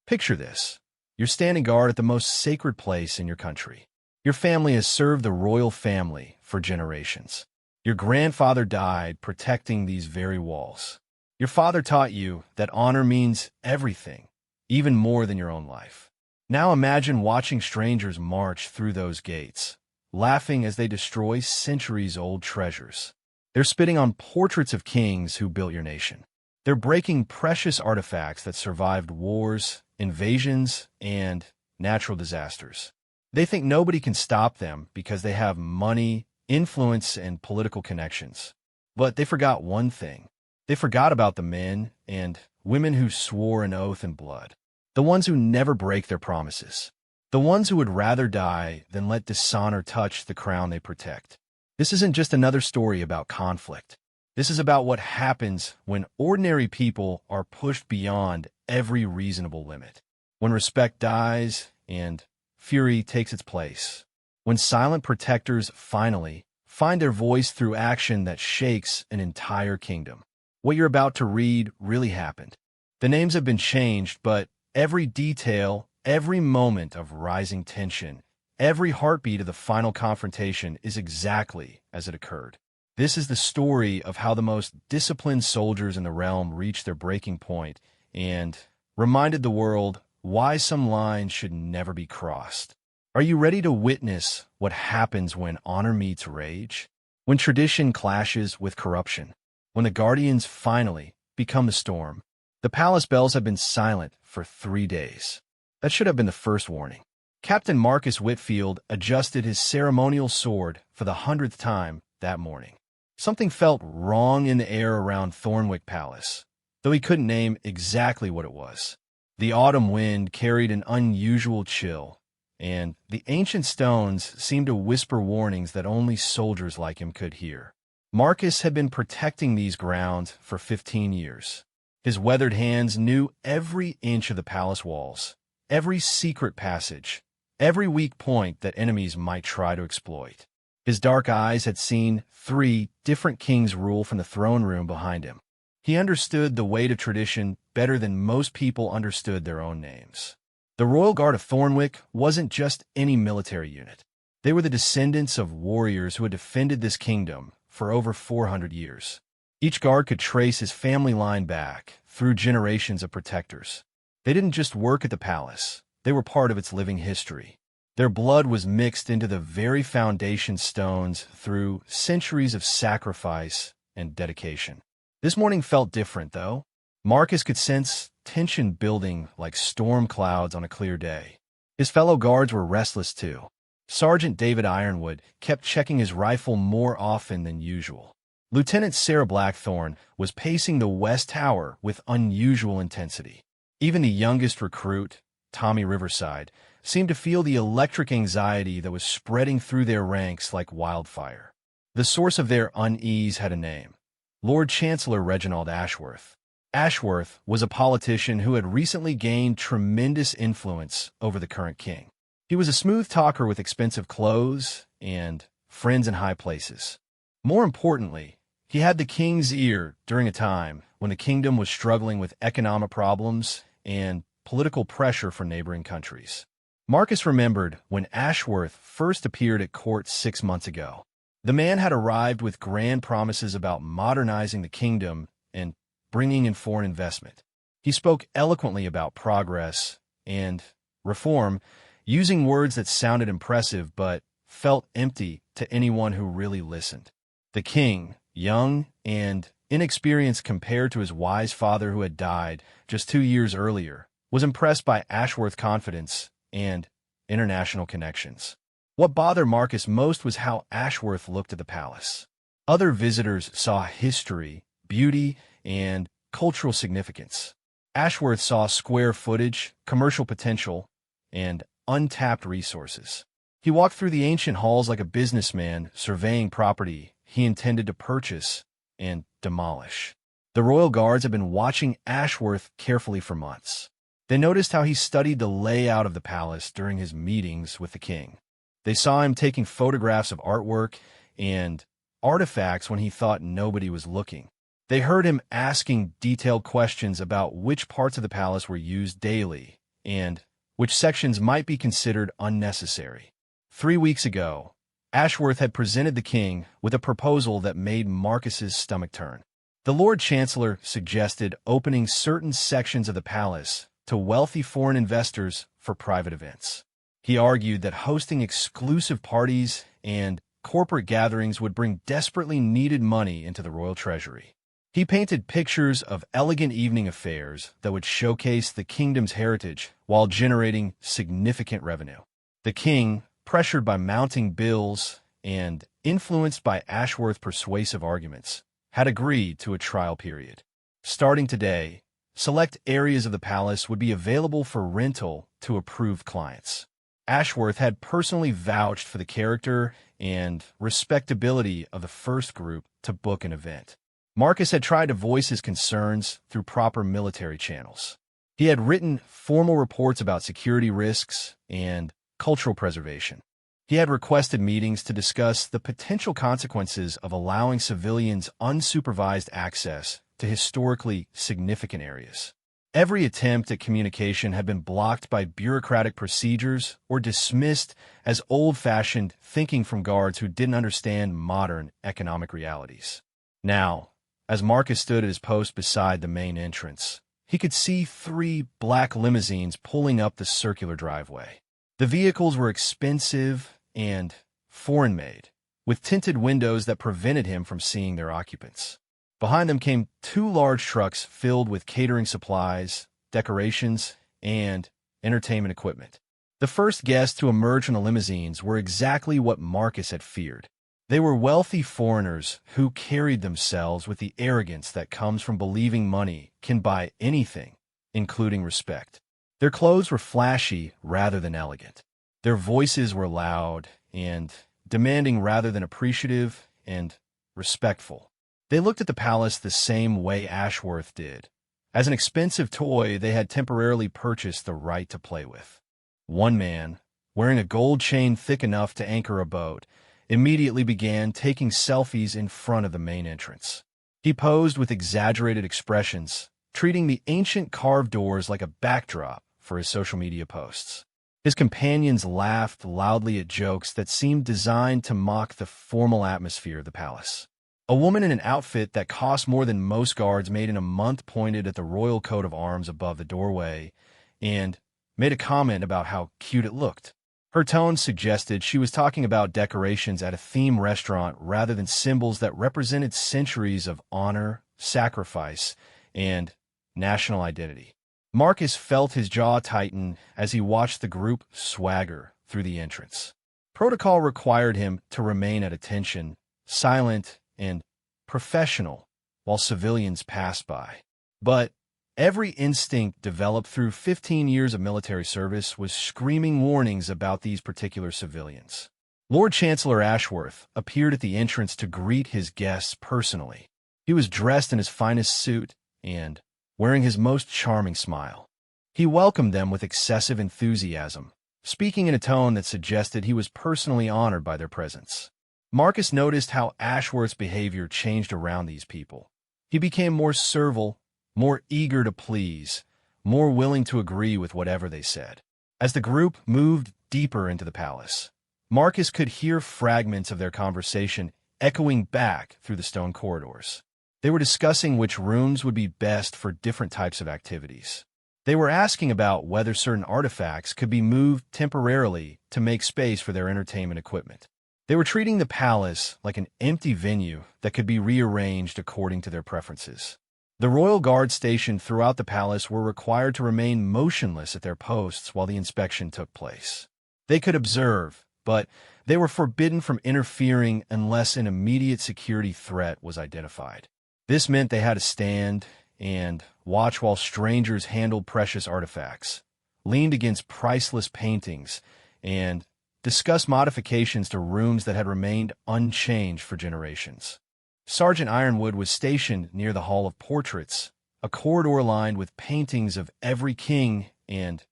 Picture this. You're standing guard at the most sacred place in your country. Your family has served the royal family for generations. Your grandfather died protecting these very walls. Your father taught you that honor means everything, even more than your own life. Now imagine watching strangers march through those gates, laughing as they destroy centuries-old treasures. They're spitting on portraits of kings who built your nation. They're breaking precious artifacts that survived wars, invasions, and natural disasters. They think nobody can stop them because they have money, influence, and political connections. But they forgot one thing. They forgot about the men and women who swore an oath in blood. The ones who never break their promises. The ones who would rather die than let dishonor touch the crown they protect. This isn't just another story about conflict. This is about what happens when ordinary people are pushed beyond every reasonable limit. When respect dies and fury takes its place. When silent protectors finally find their voice through action that shakes an entire kingdom. What you're about to read really happened. The names have been changed, but every detail, every moment of rising tension, every heartbeat of the final confrontation is exactly as it occurred. This is the story of how the most disciplined soldiers in the realm reached their breaking point and reminded the world why some lines should never be crossed. Are you ready to witness what happens when honor meets rage? When tradition clashes with corruption? When the guardians finally become the storm? The palace bells have been silent for 3 days. That should have been the first warning. Captain Marcus Whitfield adjusted his ceremonial sword for the 100th time that morning. Something felt wrong in the air around Thornwick Palace, though he couldn't name exactly what it was. The autumn wind carried an unusual chill, and the ancient stones seemed to whisper warnings that only soldiers like him could hear. Marcus had been protecting these grounds for 15 years. His weathered hands knew every inch of the palace walls, every secret passage, every weak point that enemies might try to exploit. His dark eyes had seen 3 different kings rule from the throne room behind him. He understood the weight of tradition better than most people understood their own names. The Royal Guard of Thornwick wasn't just any military unit. They were the descendants of warriors who had defended this kingdom for over 400 years. Each guard could trace his family line back through generations of protectors. They didn't just work at the palace. They were part of its living history. Their blood was mixed into the very foundation stones through centuries of sacrifice and dedication. This morning felt different, though. Marcus could sense tension building like storm clouds on a clear day. His fellow guards were restless, too. Sergeant David Ironwood kept checking his rifle more often than usual. Lieutenant Sarah Blackthorne was pacing the West Tower with unusual intensity. Even the youngest recruit, Tommy Riverside, seemed to feel the electric anxiety that was spreading through their ranks like wildfire. The source of their unease had a name: Lord Chancellor Reginald Ashworth. Ashworth was a politician who had recently gained tremendous influence over the current king. He was a smooth talker with expensive clothes and friends in high places. More importantly, he had the king's ear during a time when the kingdom was struggling with economic problems and political pressure from neighboring countries. Marcus remembered when Ashworth first appeared at court 6 months ago. The man had arrived with grand promises about modernizing the kingdom and bringing in foreign investment. He spoke eloquently about progress and reform, using words that sounded impressive but felt empty to anyone who really listened. The king, young and inexperienced compared to his wise father who had died just 2 years earlier, was impressed by Ashworth's confidence and international connections. What bothered Marcus most was how Ashworth looked at the palace. Other visitors saw history, beauty, and cultural significance. Ashworth saw square footage, commercial potential, and untapped resources. He walked through the ancient halls like a businessman surveying property he intended to purchase and demolish. The royal guards had been watching Ashworth carefully for months. They noticed how he studied the layout of the palace during his meetings with the king. They saw him taking photographs of artwork and artifacts when he thought nobody was looking. They heard him asking detailed questions about which parts of the palace were used daily and which sections might be considered unnecessary. 3 weeks ago, Ashworth had presented the king with a proposal that made Marcus's stomach turn. The Lord Chancellor suggested opening certain sections of the palace to wealthy foreign investors for private events. He argued that hosting exclusive parties and corporate gatherings would bring desperately needed money into the royal treasury. He painted pictures of elegant evening affairs that would showcase the kingdom's heritage while generating significant revenue. The king, pressured by mounting bills and influenced by Ashworth's persuasive arguments, had agreed to a trial period. Starting today, select areas of the palace would be available for rental to approved clients. Ashworth had personally vouched for the character and respectability of the first group to book an event. Marcus had tried to voice his concerns through proper military channels. He had written formal reports about security risks and cultural preservation. He had requested meetings to discuss the potential consequences of allowing civilians unsupervised access to historically significant areas. Every attempt at communication had been blocked by bureaucratic procedures or dismissed as old-fashioned thinking from guards who didn't understand modern economic realities. Now, as Marcus stood at his post beside the main entrance, he could see 3 black limousines pulling up the circular driveway. The vehicles were expensive and foreign-made, with tinted windows that prevented him from seeing their occupants. Behind them came 2 large trucks filled with catering supplies, decorations, and entertainment equipment. The first guests to emerge from the limousines were exactly what Marcus had feared. They were wealthy foreigners who carried themselves with the arrogance that comes from believing money can buy anything, including respect. Their clothes were flashy rather than elegant. Their voices were loud and demanding rather than appreciative and respectful. They looked at the palace the same way Ashworth did, as an expensive toy they had temporarily purchased the right to play with. One man, wearing a gold chain thick enough to anchor a boat, immediately began taking selfies in front of the main entrance. He posed with exaggerated expressions, treating the ancient carved doors like a backdrop for his social media posts. His companions laughed loudly at jokes that seemed designed to mock the formal atmosphere of the palace. A woman in an outfit that cost more than most guards made in a month pointed at the royal coat of arms above the doorway and made a comment about how cute it looked. Her tone suggested she was talking about decorations at a theme restaurant rather than symbols that represented centuries of honor, sacrifice, and national identity. Marcus felt his jaw tighten as he watched the group swagger through the entrance. Protocol required him to remain at attention, silent and professional, while civilians passed by. But every instinct developed through 15 years of military service was screaming warnings about these particular civilians. Lord Chancellor Ashworth appeared at the entrance to greet his guests personally. He was dressed in his finest suit and wearing his most charming smile. He welcomed them with excessive enthusiasm, speaking in a tone that suggested he was personally honored by their presence. Marcus noticed how Ashworth's behavior changed around these people. He became more servile, more eager to please, more willing to agree with whatever they said. As the group moved deeper into the palace, Marcus could hear fragments of their conversation echoing back through the stone corridors. They were discussing which rooms would be best for different types of activities. They were asking about whether certain artifacts could be moved temporarily to make space for their entertainment equipment. They were treating the palace like an empty venue that could be rearranged according to their preferences. The royal guards stationed throughout the palace were required to remain motionless at their posts while the inspection took place. They could observe, but they were forbidden from interfering unless an immediate security threat was identified. This meant they had to stand and watch while strangers handled precious artifacts, leaned against priceless paintings, and discussed modifications to rooms that had remained unchanged for generations. Sergeant Ironwood was stationed near the Hall of Portraits, a corridor lined with paintings of every king and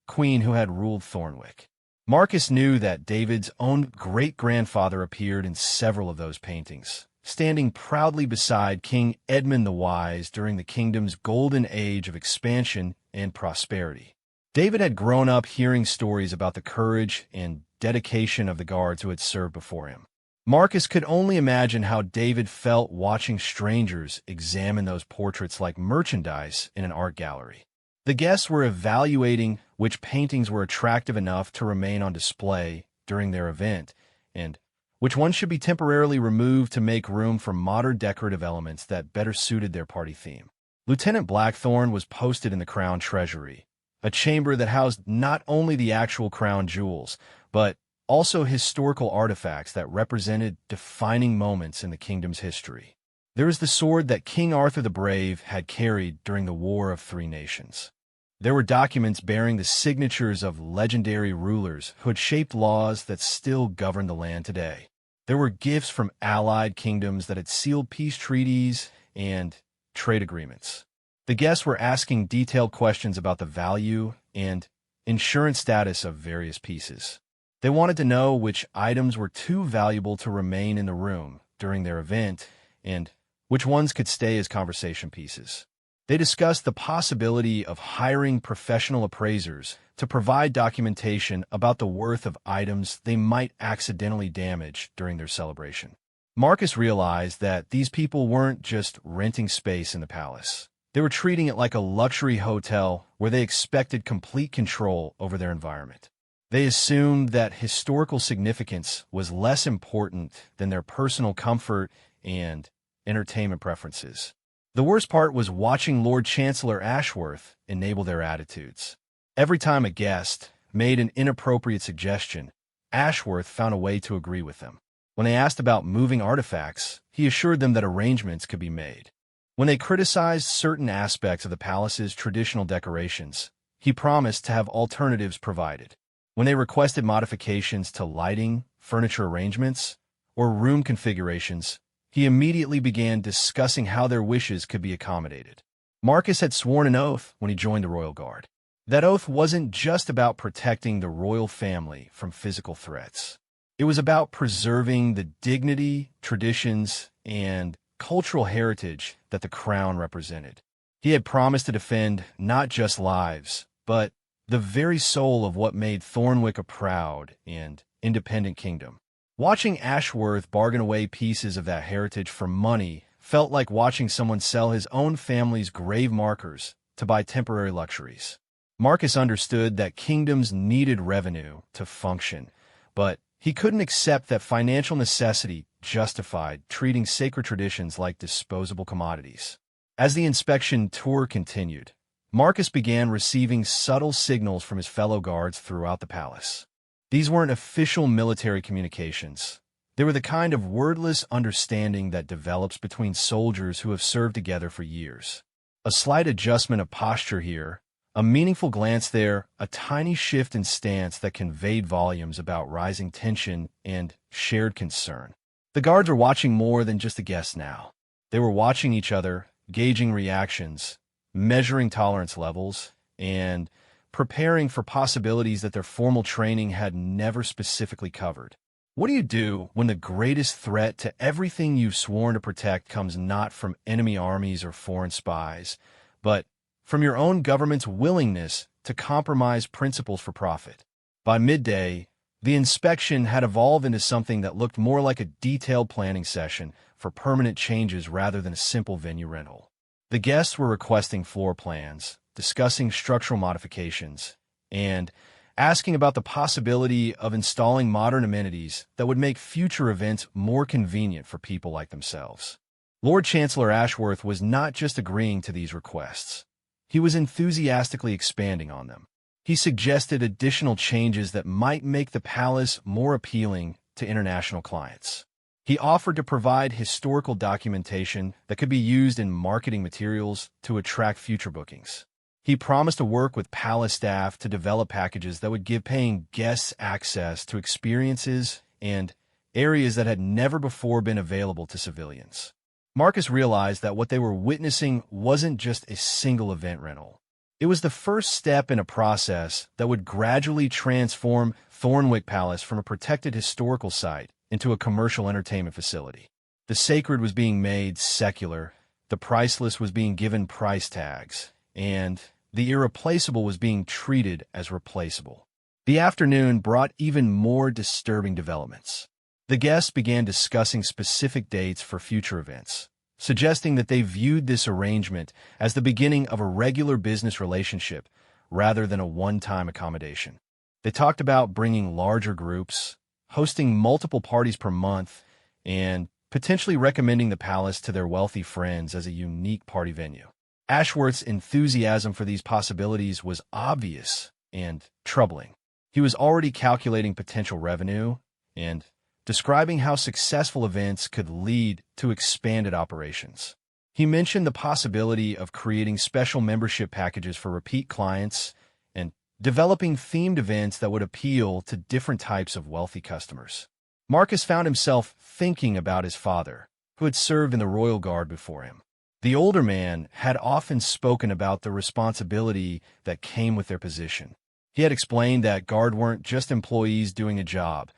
queen who had ruled Thornwick. Marcus knew that David's own great-grandfather appeared in several of those paintings, standing proudly beside King Edmund the Wise during the kingdom's golden age of expansion and prosperity. David had grown up hearing stories about the courage and dedication of the guards who had served before him. Marcus could only imagine how David felt watching strangers examine those portraits like merchandise in an art gallery. The guests were evaluating which paintings were attractive enough to remain on display during their event, and which ones should be temporarily removed to make room for modern decorative elements that better suited their party theme. Lieutenant Blackthorne was posted in the crown treasury, a chamber that housed not only the actual crown jewels, but also historical artifacts that represented defining moments in the kingdom's history. There was the sword that King Arthur the Brave had carried during the War of Three Nations. There were documents bearing the signatures of legendary rulers who had shaped laws that still govern the land today. There were gifts from allied kingdoms that had sealed peace treaties and trade agreements. The guests were asking detailed questions about the value and insurance status of various pieces. They wanted to know which items were too valuable to remain in the room during their event and which ones could stay as conversation pieces. They discussed the possibility of hiring professional appraisers to provide documentation about the worth of items they might accidentally damage during their celebration. Marcus realized that these people weren't just renting space in the palace. They were treating it like a luxury hotel where they expected complete control over their environment. They assumed that historical significance was less important than their personal comfort and entertainment preferences. The worst part was watching Lord Chancellor Ashworth enable their attitudes. Every time a guest made an inappropriate suggestion, Ashworth found a way to agree with them. When they asked about moving artifacts, he assured them that arrangements could be made. When they criticized certain aspects of the palace's traditional decorations, he promised to have alternatives provided. When they requested modifications to lighting, furniture arrangements, or room configurations, he immediately began discussing how their wishes could be accommodated. Marcus had sworn an oath when he joined the Royal Guard. That oath wasn't just about protecting the royal family from physical threats. It was about preserving the dignity, traditions, and cultural heritage that the crown represented. He had promised to defend not just lives, but the very soul of what made Thornwick a proud and independent kingdom. Watching Ashworth bargain away pieces of that heritage for money felt like watching someone sell his own family's grave markers to buy temporary luxuries. Marcus understood that kingdoms needed revenue to function, but he couldn't accept that financial necessity justified treating sacred traditions like disposable commodities. As the inspection tour continued, Marcus began receiving subtle signals from his fellow guards throughout the palace. These weren't official military communications. They were the kind of wordless understanding that develops between soldiers who have served together for years. A slight adjustment of posture here, a meaningful glance there, a tiny shift in stance that conveyed volumes about rising tension and shared concern. The guards were watching more than just the guests now. They were watching each other, gauging reactions, measuring tolerance levels, and preparing for possibilities that their formal training had never specifically covered. What do you do when the greatest threat to everything you've sworn to protect comes not from enemy armies or foreign spies, but from your own government's willingness to compromise principles for profit? By midday, the inspection had evolved into something that looked more like a detailed planning session for permanent changes rather than a simple venue rental. The guests were requesting floor plans, discussing structural modifications, and asking about the possibility of installing modern amenities that would make future events more convenient for people like themselves. Lord Chancellor Ashworth was not just agreeing to these requests. He was enthusiastically expanding on them. He suggested additional changes that might make the palace more appealing to international clients. He offered to provide historical documentation that could be used in marketing materials to attract future bookings. He promised to work with palace staff to develop packages that would give paying guests access to experiences and areas that had never before been available to civilians. Marcus realized that what they were witnessing wasn't just a single event rental. It was the first step in a process that would gradually transform Thornwick Palace from a protected historical site into a commercial entertainment facility. The sacred was being made secular, the priceless was being given price tags, and the irreplaceable was being treated as replaceable. The afternoon brought even more disturbing developments. The guests began discussing specific dates for future events, suggesting that they viewed this arrangement as the beginning of a regular business relationship rather than a one-time accommodation. They talked about bringing larger groups, hosting multiple parties per month, and potentially recommending the palace to their wealthy friends as a unique party venue. Ashworth's enthusiasm for these possibilities was obvious and troubling. He was already calculating potential revenue and describing how successful events could lead to expanded operations. He mentioned the possibility of creating special membership packages for repeat clients and developing themed events that would appeal to different types of wealthy customers. Marcus found himself thinking about his father, who had served in the royal guard before him. The older man had often spoken about the responsibility that came with their position. He had explained that guard weren't just employees doing a job.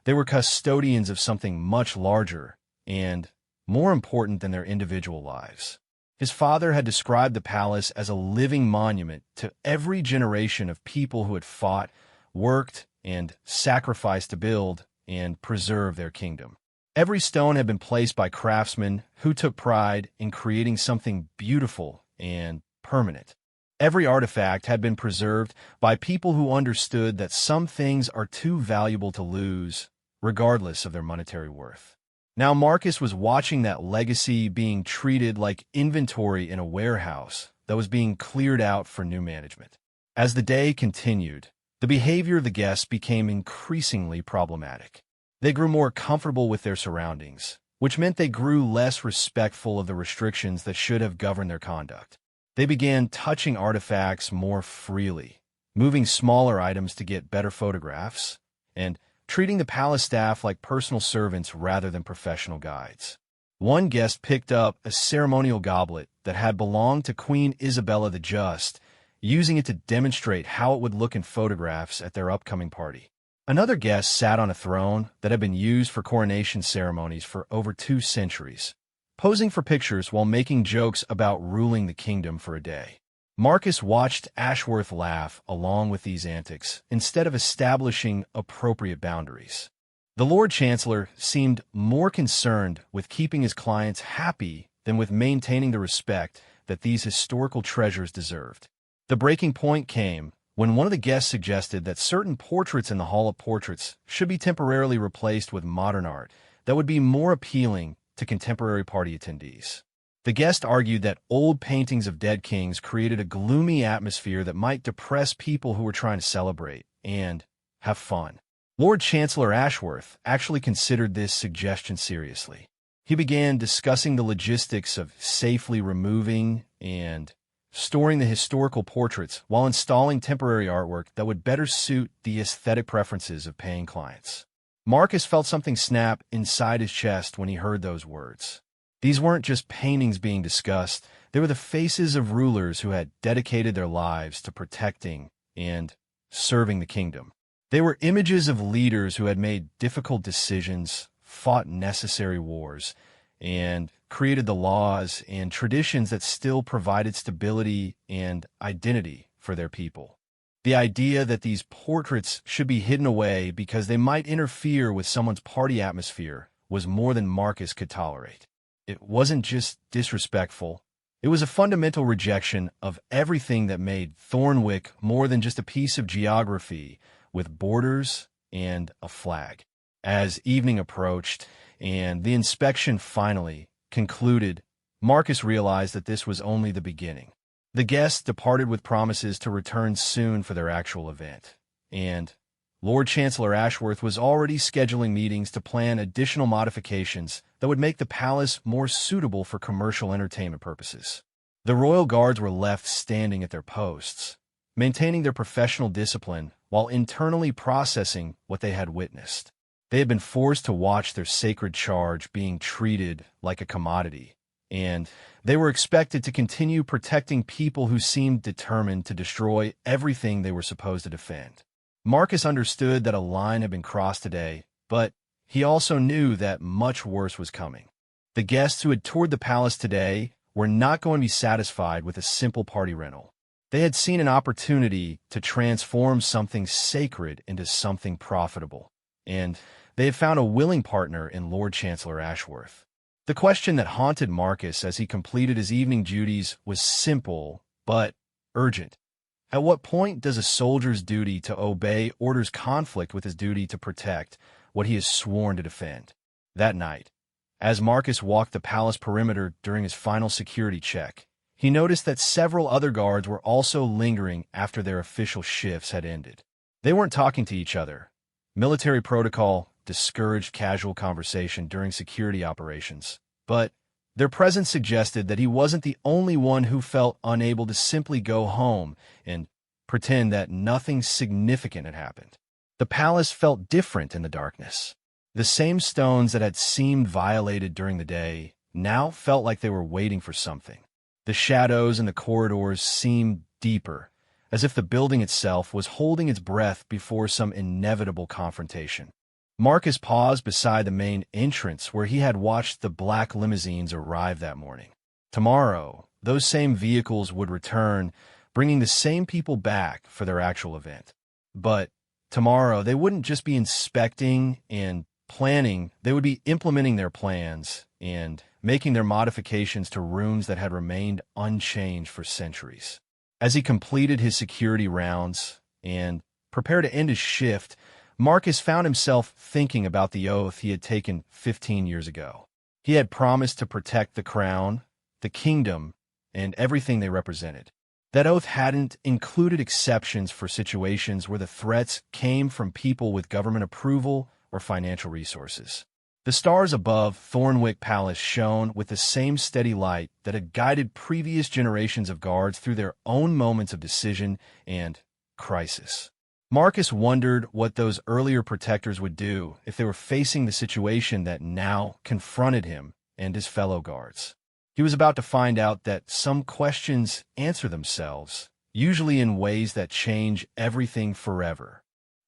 They were custodians of something much larger and more important than their individual lives. His father had described the palace as a living monument to every generation of people who had fought, worked, and sacrificed to build and preserve their kingdom. Every stone had been placed by craftsmen who took pride in creating something beautiful and permanent. Every artifact had been preserved by people who understood that some things are too valuable to lose, regardless of their monetary worth. Now Marcus was watching that legacy being treated like inventory in a warehouse that was being cleared out for new management. As the day continued, the behavior of the guests became increasingly problematic. They grew more comfortable with their surroundings, which meant they grew less respectful of the restrictions that should have governed their conduct. They began touching artifacts more freely, moving smaller items to get better photographs, and treating the palace staff like personal servants rather than professional guides. One guest picked up a ceremonial goblet that had belonged to Queen Isabella the Just, using it to demonstrate how it would look in photographs at their upcoming party. Another guest sat on a throne that had been used for coronation ceremonies for over 2 centuries, posing for pictures while making jokes about ruling the kingdom for a day. Marcus watched Ashworth laugh along with these antics instead of establishing appropriate boundaries. The Lord Chancellor seemed more concerned with keeping his clients happy than with maintaining the respect that these historical treasures deserved. The breaking point came when one of the guests suggested that certain portraits in the Hall of Portraits should be temporarily replaced with modern art that would be more appealing to contemporary party attendees. The guest argued that old paintings of dead kings created a gloomy atmosphere that might depress people who were trying to celebrate and have fun. Lord Chancellor Ashworth actually considered this suggestion seriously. He began discussing the logistics of safely removing and storing the historical portraits while installing temporary artwork that would better suit the aesthetic preferences of paying clients. Marcus felt something snap inside his chest when he heard those words. These weren't just paintings being discussed, they were the faces of rulers who had dedicated their lives to protecting and serving the kingdom. They were images of leaders who had made difficult decisions, fought necessary wars, and created the laws and traditions that still provided stability and identity for their people. The idea that these portraits should be hidden away because they might interfere with someone's party atmosphere was more than Marcus could tolerate. It wasn't just disrespectful. It was a fundamental rejection of everything that made Thornwick more than just a piece of geography with borders and a flag. As evening approached and the inspection finally concluded, Marcus realized that this was only the beginning. The guests departed with promises to return soon for their actual event, and Lord Chancellor Ashworth was already scheduling meetings to plan additional modifications that would make the palace more suitable for commercial entertainment purposes. The royal guards were left standing at their posts, maintaining their professional discipline while internally processing what they had witnessed. They had been forced to watch their sacred charge being treated like a commodity, and they were expected to continue protecting people who seemed determined to destroy everything they were supposed to defend. Marcus understood that a line had been crossed today, but he also knew that much worse was coming. The guests who had toured the palace today were not going to be satisfied with a simple party rental. They had seen an opportunity to transform something sacred into something profitable, and they had found a willing partner in Lord Chancellor Ashworth. The question that haunted Marcus as he completed his evening duties was simple but urgent. At what point does a soldier's duty to obey orders conflict with his duty to protect what he has sworn to defend? That night, as Marcus walked the palace perimeter during his final security check, he noticed that several other guards were also lingering after their official shifts had ended. They weren't talking to each other. Military protocol discouraged casual conversation during security operations, but their presence suggested that he wasn't the only one who felt unable to simply go home and pretend that nothing significant had happened. The palace felt different in the darkness. The same stones that had seemed violated during the day now felt like they were waiting for something. The shadows in the corridors seemed deeper, as if the building itself was holding its breath before some inevitable confrontation. Marcus paused beside the main entrance where he had watched the black limousines arrive that morning. Tomorrow, those same vehicles would return, bringing the same people back for their actual event. But tomorrow, they wouldn't just be inspecting and planning, they would be implementing their plans and making their modifications to rooms that had remained unchanged for centuries. As he completed his security rounds and prepared to end his shift, Marcus found himself thinking about the oath he had taken 15 years ago. He had promised to protect the crown, the kingdom, and everything they represented. That oath hadn't included exceptions for situations where the threats came from people with government approval or financial resources. The stars above Thornwick Palace shone with the same steady light that had guided previous generations of guards through their own moments of decision and crisis. Marcus wondered what those earlier protectors would do if they were facing the situation that now confronted him and his fellow guards. He was about to find out that some questions answer themselves, usually in ways that change everything forever.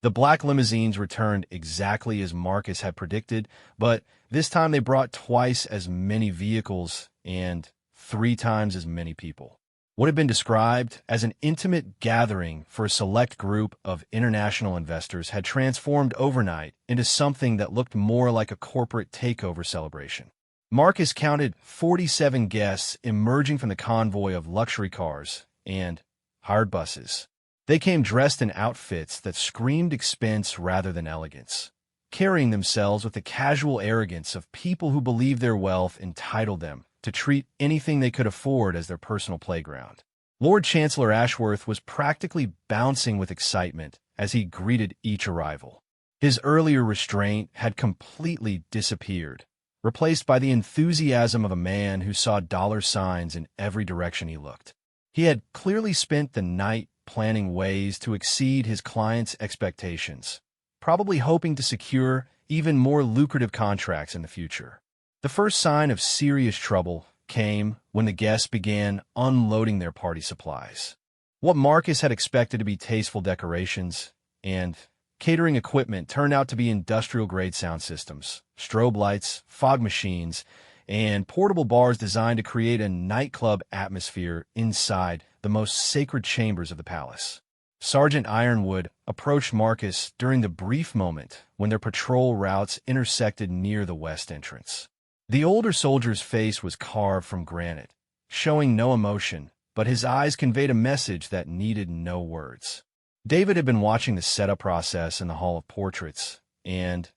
The black limousines returned exactly as Marcus had predicted, but this time they brought twice as many vehicles and 3 times as many people. What had been described as an intimate gathering for a select group of international investors had transformed overnight into something that looked more like a corporate takeover celebration. Marcus counted 47 guests emerging from the convoy of luxury cars and hired buses. They came dressed in outfits that screamed expense rather than elegance, carrying themselves with the casual arrogance of people who believed their wealth entitled them to treat anything they could afford as their personal playground. Lord Chancellor Ashworth was practically bouncing with excitement as he greeted each arrival. His earlier restraint had completely disappeared, replaced by the enthusiasm of a man who saw dollar signs in every direction he looked. He had clearly spent the night planning ways to exceed his clients' expectations, probably hoping to secure even more lucrative contracts in the future. The first sign of serious trouble came when the guests began unloading their party supplies. What Marcus had expected to be tasteful decorations and catering equipment turned out to be industrial-grade sound systems, strobe lights, fog machines, and portable bars designed to create a nightclub atmosphere inside the most sacred chambers of the palace. Sergeant Ironwood approached Marcus during the brief moment when their patrol routes intersected near the west entrance. The older soldier's face was carved from granite, showing no emotion, but his eyes conveyed a message that needed no words. David had been watching the setup process in the Hall of Portraits, and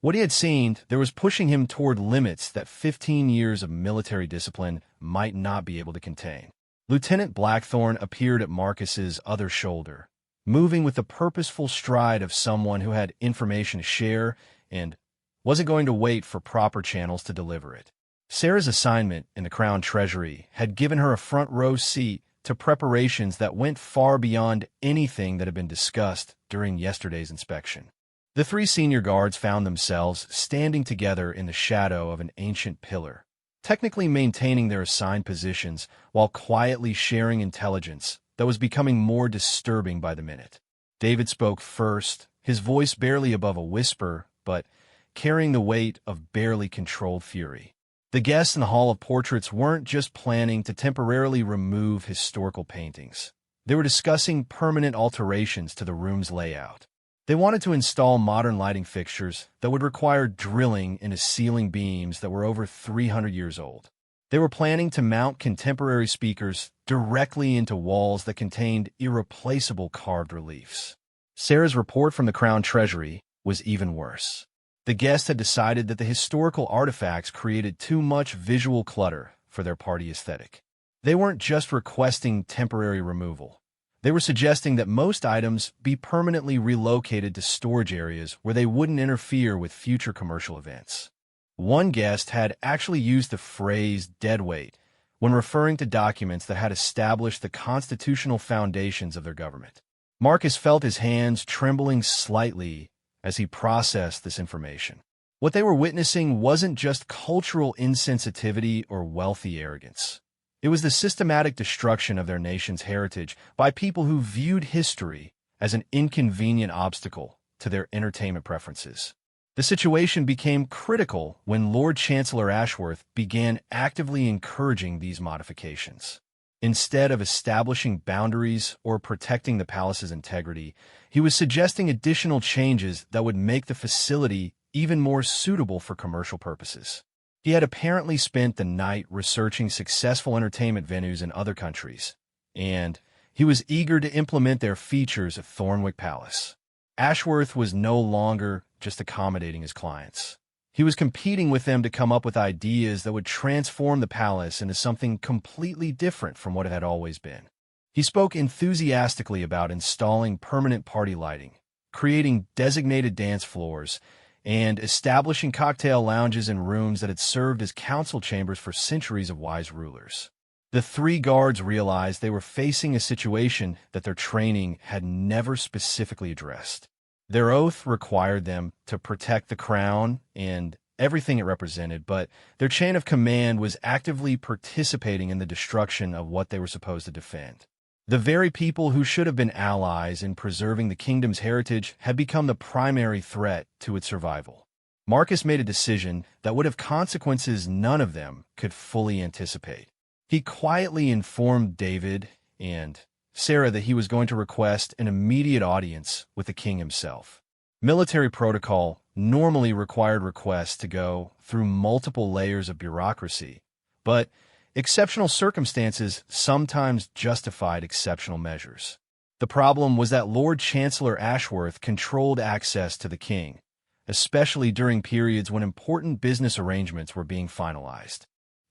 what he had seen there was pushing him toward limits that 15 years of military discipline might not be able to contain. Lieutenant Blackthorne appeared at Marcus's other shoulder, moving with the purposeful stride of someone who had information to share and wasn't going to wait for proper channels to deliver it. Sarah's assignment in the Crown Treasury had given her a front-row seat to preparations that went far beyond anything that had been discussed during yesterday's inspection. The 3 senior guards found themselves standing together in the shadow of an ancient pillar, technically maintaining their assigned positions while quietly sharing intelligence that was becoming more disturbing by the minute. David spoke first, his voice barely above a whisper, but carrying the weight of barely controlled fury. The guests in the Hall of Portraits weren't just planning to temporarily remove historical paintings. They were discussing permanent alterations to the room's layout. They wanted to install modern lighting fixtures that would require drilling into ceiling beams that were over 300 years old. They were planning to mount contemporary speakers directly into walls that contained irreplaceable carved reliefs. Sarah's report from the Crown Treasury was even worse. The guests had decided that the historical artifacts created too much visual clutter for their party aesthetic. They weren't just requesting temporary removal. They were suggesting that most items be permanently relocated to storage areas where they wouldn't interfere with future commercial events. One guest had actually used the phrase deadweight when referring to documents that had established the constitutional foundations of their government. Marcus felt his hands trembling slightly as he processed this information. What they were witnessing wasn't just cultural insensitivity or wealthy arrogance. It was the systematic destruction of their nation's heritage by people who viewed history as an inconvenient obstacle to their entertainment preferences. The situation became critical when Lord Chancellor Ashworth began actively encouraging these modifications. Instead of establishing boundaries or protecting the palace's integrity, he was suggesting additional changes that would make the facility even more suitable for commercial purposes. He had apparently spent the night researching successful entertainment venues in other countries, and he was eager to implement their features at Thornwick Palace. Ashworth was no longer just accommodating his clients. He was competing with them to come up with ideas that would transform the palace into something completely different from what it had always been. He spoke enthusiastically about installing permanent party lighting, creating designated dance floors, and establishing cocktail lounges in rooms that had served as council chambers for centuries of wise rulers. The three guards realized they were facing a situation that their training had never specifically addressed. Their oath required them to protect the crown and everything it represented, but their chain of command was actively participating in the destruction of what they were supposed to defend. The very people who should have been allies in preserving the kingdom's heritage had become the primary threat to its survival. Marcus made a decision that would have consequences none of them could fully anticipate. He quietly informed David and Sarah that he was going to request an immediate audience with the king himself. Military protocol normally required requests to go through multiple layers of bureaucracy, but exceptional circumstances sometimes justified exceptional measures. The problem was that Lord Chancellor Ashworth controlled access to the king, especially during periods when important business arrangements were being finalized.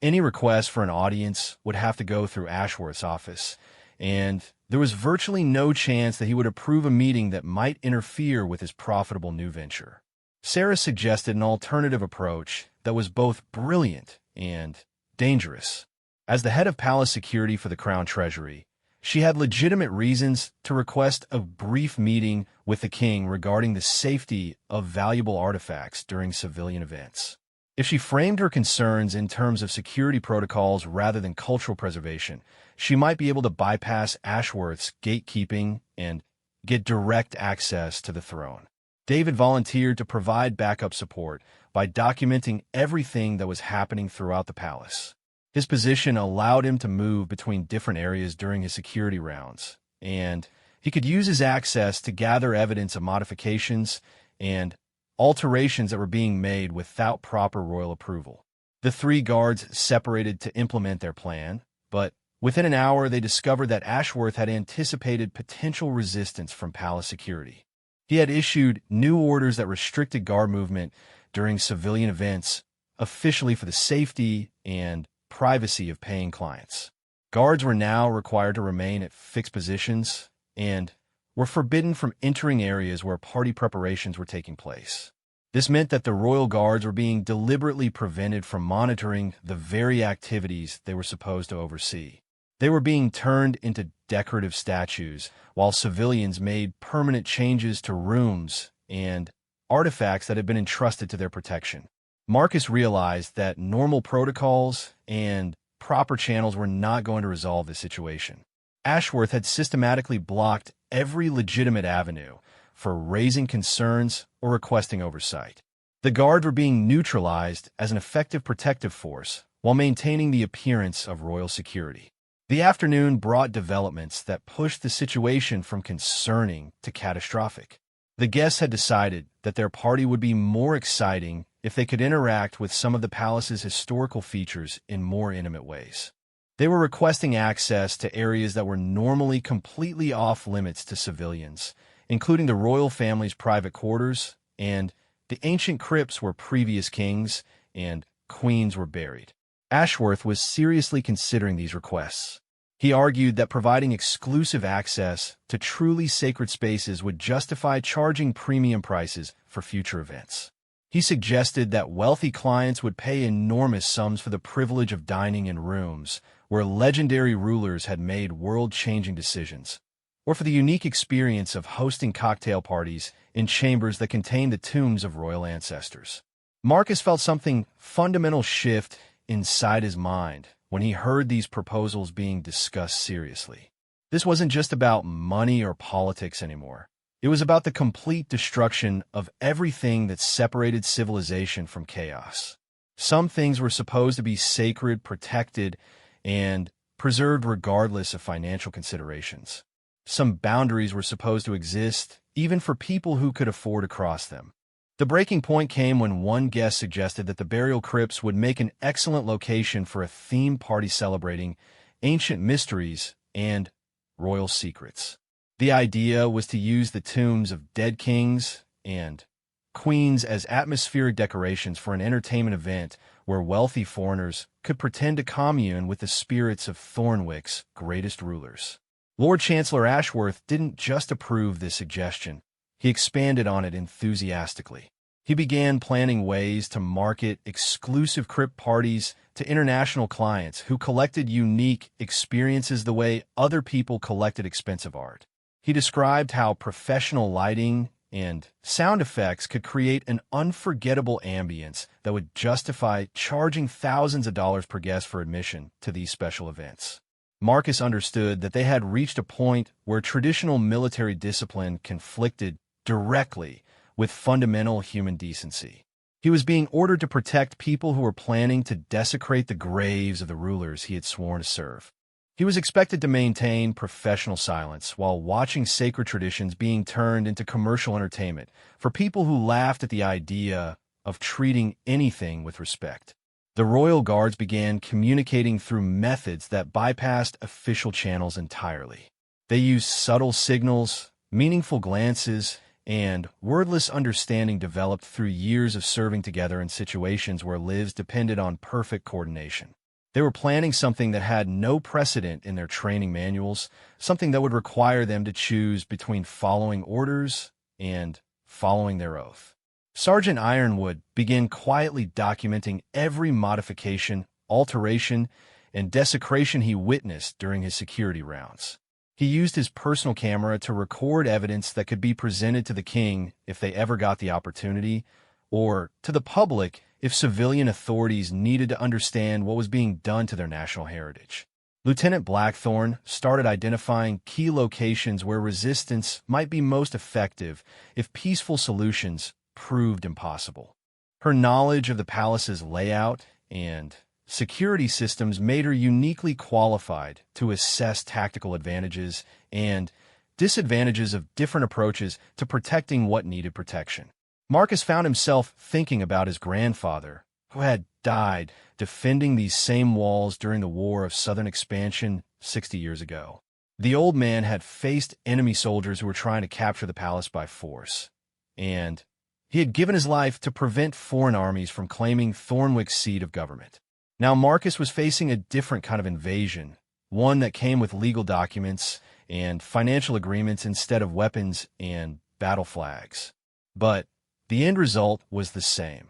Any request for an audience would have to go through Ashworth's office, and there was virtually no chance that he would approve a meeting that might interfere with his profitable new venture. Sarah suggested an alternative approach that was both brilliant and dangerous. As the head of palace security for the Crown Treasury, she had legitimate reasons to request a brief meeting with the king regarding the safety of valuable artifacts during civilian events. If she framed her concerns in terms of security protocols rather than cultural preservation, she might be able to bypass Ashworth's gatekeeping and get direct access to the throne. David volunteered to provide backup support by documenting everything that was happening throughout the palace. His position allowed him to move between different areas during his security rounds, and he could use his access to gather evidence of modifications and alterations that were being made without proper royal approval. The three guards separated to implement their plan, but within an hour they discovered that Ashworth had anticipated potential resistance from palace security. He had issued new orders that restricted guard movement during civilian events, officially for the safety and privacy of paying clients. Guards were now required to remain at fixed positions and were forbidden from entering areas where party preparations were taking place. This meant that the royal guards were being deliberately prevented from monitoring the very activities they were supposed to oversee. They were being turned into decorative statues, while civilians made permanent changes to rooms and artifacts that had been entrusted to their protection. Marcus realized that normal protocols and proper channels were not going to resolve this situation. Ashworth had systematically blocked every legitimate avenue for raising concerns or requesting oversight. The guards were being neutralized as an effective protective force while maintaining the appearance of royal security. The afternoon brought developments that pushed the situation from concerning to catastrophic. The guests had decided that their party would be more exciting if they could interact with some of the palace's historical features in more intimate ways. They were requesting access to areas that were normally completely off-limits to civilians, including the royal family's private quarters and the ancient crypts where previous kings and queens were buried. Ashworth was seriously considering these requests. He argued that providing exclusive access to truly sacred spaces would justify charging premium prices for future events. He suggested that wealthy clients would pay enormous sums for the privilege of dining in rooms where legendary rulers had made world-changing decisions, or for the unique experience of hosting cocktail parties in chambers that contained the tombs of royal ancestors. Marcus felt something fundamental shift inside his mind when he heard these proposals being discussed seriously. This wasn't just about money or politics anymore. It was about the complete destruction of everything that separated civilization from chaos. Some things were supposed to be sacred, protected, and preserved regardless of financial considerations. Some boundaries were supposed to exist, even for people who could afford to cross them. The breaking point came when one guest suggested that the burial crypts would make an excellent location for a theme party celebrating ancient mysteries and royal secrets. The idea was to use the tombs of dead kings and queens as atmospheric decorations for an entertainment event where wealthy foreigners could pretend to commune with the spirits of Thornwick's greatest rulers. Lord Chancellor Ashworth didn't just approve this suggestion. He expanded on it enthusiastically. He began planning ways to market exclusive crypt parties to international clients who collected unique experiences the way other people collected expensive art. He described how professional lighting and sound effects could create an unforgettable ambience that would justify charging thousands of dollars per guest for admission to these special events. Marcus understood that they had reached a point where traditional military discipline conflicted directly with fundamental human decency. He was being ordered to protect people who were planning to desecrate the graves of the rulers he had sworn to serve. He was expected to maintain professional silence while watching sacred traditions being turned into commercial entertainment for people who laughed at the idea of treating anything with respect. The royal guards began communicating through methods that bypassed official channels entirely. They used subtle signals, meaningful glances, and wordless understanding developed through years of serving together in situations where lives depended on perfect coordination. They were planning something that had no precedent in their training manuals, something that would require them to choose between following orders and following their oath. Sergeant Ironwood began quietly documenting every modification, alteration, and desecration he witnessed during his security rounds. He used his personal camera to record evidence that could be presented to the king if they ever got the opportunity, or to the public if civilian authorities needed to understand what was being done to their national heritage. Lieutenant Blackthorne started identifying key locations where resistance might be most effective if peaceful solutions proved impossible. Her knowledge of the palace's layout and security systems made her uniquely qualified to assess tactical advantages and disadvantages of different approaches to protecting what needed protection. Marcus found himself thinking about his grandfather, who had died defending these same walls during the War of Southern Expansion 60 years ago. The old man had faced enemy soldiers who were trying to capture the palace by force, and he had given his life to prevent foreign armies from claiming Thornwick's seat of government. Now Marcus was facing a different kind of invasion, one that came with legal documents and financial agreements instead of weapons and battle flags. But the end result was the same.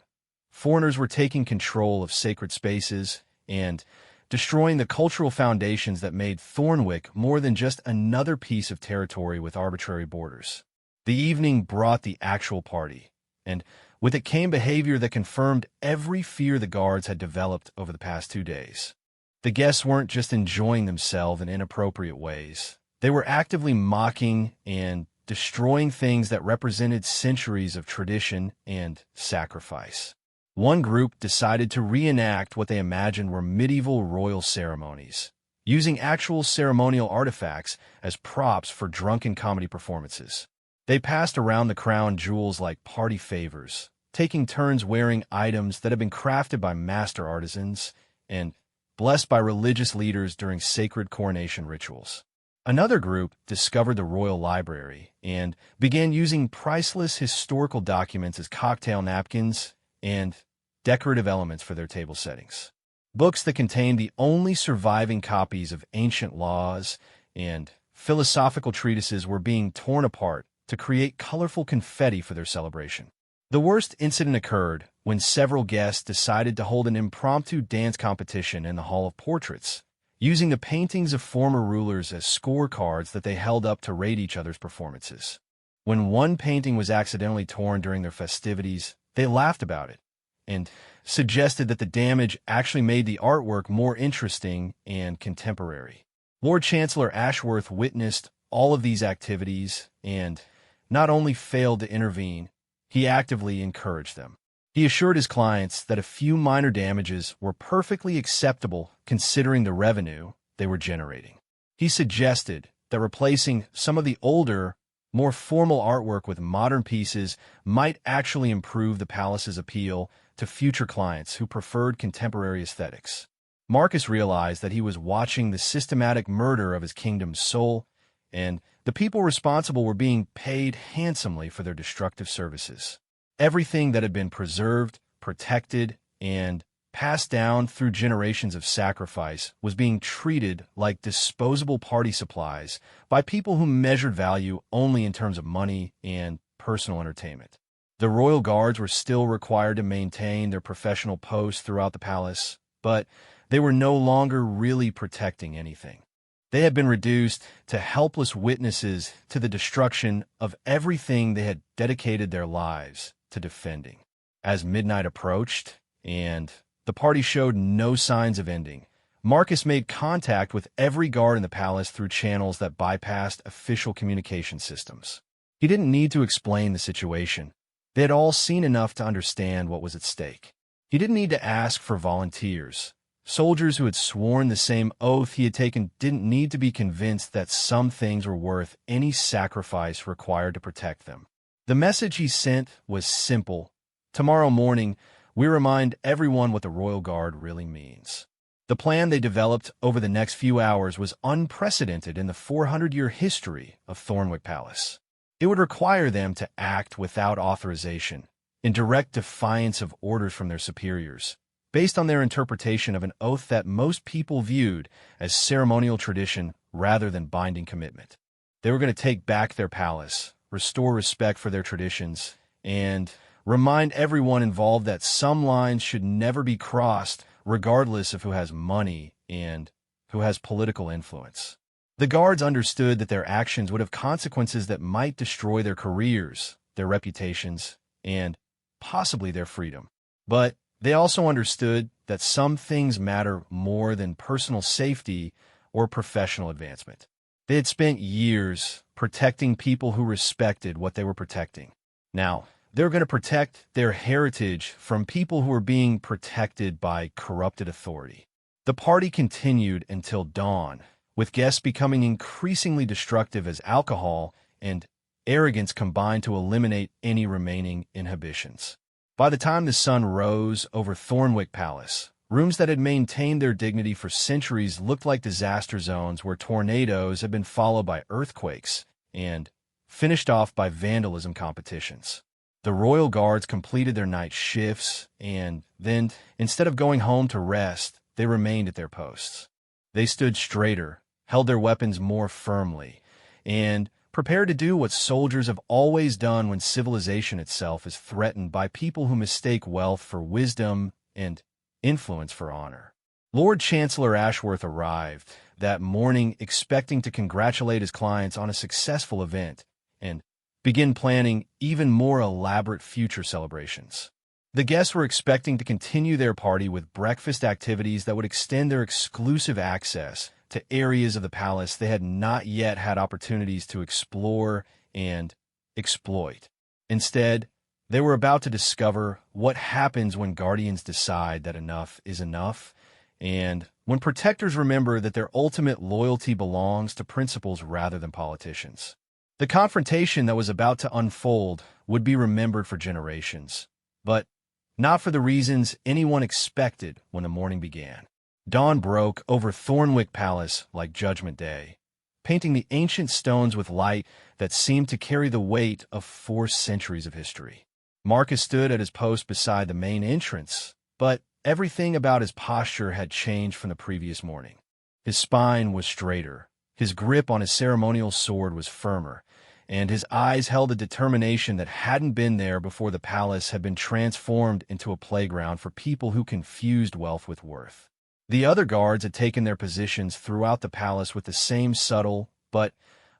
Foreigners were taking control of sacred spaces and destroying the cultural foundations that made Thornwick more than just another piece of territory with arbitrary borders. The evening brought the actual party, and with it came behavior that confirmed every fear the guards had developed over the past 2 days. The guests weren't just enjoying themselves in inappropriate ways. They were actively mocking and destroying things that represented centuries of tradition and sacrifice. One group decided to reenact what they imagined were medieval royal ceremonies, using actual ceremonial artifacts as props for drunken comedy performances. They passed around the crown jewels like party favors, taking turns wearing items that had been crafted by master artisans and blessed by religious leaders during sacred coronation rituals. Another group discovered the royal library and began using priceless historical documents as cocktail napkins and decorative elements for their table settings. Books that contained the only surviving copies of ancient laws and philosophical treatises were being torn apart to create colorful confetti for their celebration. The worst incident occurred when several guests decided to hold an impromptu dance competition in the Hall of Portraits, using the paintings of former rulers as scorecards that they held up to rate each other's performances. When one painting was accidentally torn during their festivities, they laughed about it and suggested that the damage actually made the artwork more interesting and contemporary. Lord Chancellor Ashworth witnessed all of these activities and not only failed to intervene, he actively encouraged them. He assured his clients that a few minor damages were perfectly acceptable considering the revenue they were generating. He suggested that replacing some of the older, more formal artwork with modern pieces might actually improve the palace's appeal to future clients who preferred contemporary aesthetics. Marcus realized that he was watching the systematic murder of his kingdom's soul, and the people responsible were being paid handsomely for their destructive services. Everything that had been preserved, protected, and passed down through generations of sacrifice was being treated like disposable party supplies by people who measured value only in terms of money and personal entertainment. The royal guards were still required to maintain their professional posts throughout the palace, but they were no longer really protecting anything. They had been reduced to helpless witnesses to the destruction of everything they had dedicated their lives to defending. As midnight approached, and the party showed no signs of ending, Marcus made contact with every guard in the palace through channels that bypassed official communication systems. He didn't need to explain the situation. They had all seen enough to understand what was at stake. He didn't need to ask for volunteers. Soldiers who had sworn the same oath he had taken didn't need to be convinced that some things were worth any sacrifice required to protect them. The message he sent was simple. Tomorrow morning, we remind everyone what the Royal Guard really means. The plan they developed over the next few hours was unprecedented in the 400-year history of Thornwick Palace. It would require them to act without authorization, in direct defiance of orders from their superiors, based on their interpretation of an oath that most people viewed as ceremonial tradition rather than binding commitment. They were going to take back their palace, restore respect for their traditions, and remind everyone involved that some lines should never be crossed regardless of who has money and who has political influence. The guards understood that their actions would have consequences that might destroy their careers, their reputations, and possibly their freedom. But they also understood that some things matter more than personal safety or professional advancement. They had spent years protecting people who respected what they were protecting. Now, they were going to protect their heritage from people who were being protected by corrupted authority. The party continued until dawn, with guests becoming increasingly destructive as alcohol and arrogance combined to eliminate any remaining inhibitions. By the time the sun rose over Thornwick Palace, rooms that had maintained their dignity for centuries looked like disaster zones where tornadoes had been followed by earthquakes and finished off by vandalism competitions. The royal guards completed their night shifts, and then, instead of going home to rest, they remained at their posts. They stood straighter, held their weapons more firmly, and prepared to do what soldiers have always done when civilization itself is threatened by people who mistake wealth for wisdom and influence for honor. Lord Chancellor Ashworth arrived that morning expecting to congratulate his clients on a successful event and begin planning even more elaborate future celebrations. The guests were expecting to continue their party with breakfast activities that would extend their exclusive access to areas of the palace they had not yet had opportunities to explore and exploit. Instead, they were about to discover what happens when guardians decide that enough is enough And when protectors remember that their ultimate loyalty belongs to principles rather than politicians, the confrontation that was about to unfold would be remembered for generations, but not for the reasons anyone expected when the morning began. Dawn broke over Thornwick Palace like Judgment Day, painting the ancient stones with light that seemed to carry the weight of 4 centuries of history. Marcus stood at his post beside the main entrance, but everything about his posture had changed from the previous morning. His spine was straighter, his grip on his ceremonial sword was firmer, and his eyes held a determination that hadn't been there before the palace had been transformed into a playground for people who confused wealth with worth. The other guards had taken their positions throughout the palace with the same subtle but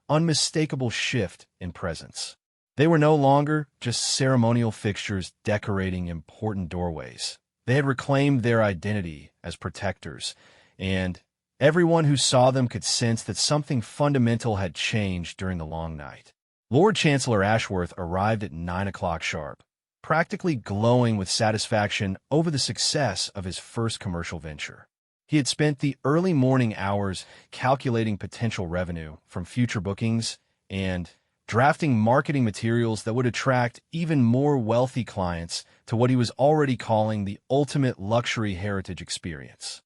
unmistakable shift in presence. They were no longer just ceremonial fixtures decorating important doorways. They had reclaimed their identity as protectors, and everyone who saw them could sense that something fundamental had changed during the long night. Lord Chancellor Ashworth arrived at 9 o'clock sharp, practically glowing with satisfaction over the success of his first commercial venture. He had spent the early morning hours calculating potential revenue from future bookings and drafting marketing materials that would attract even more wealthy clients to what he was already calling the ultimate luxury heritage experience.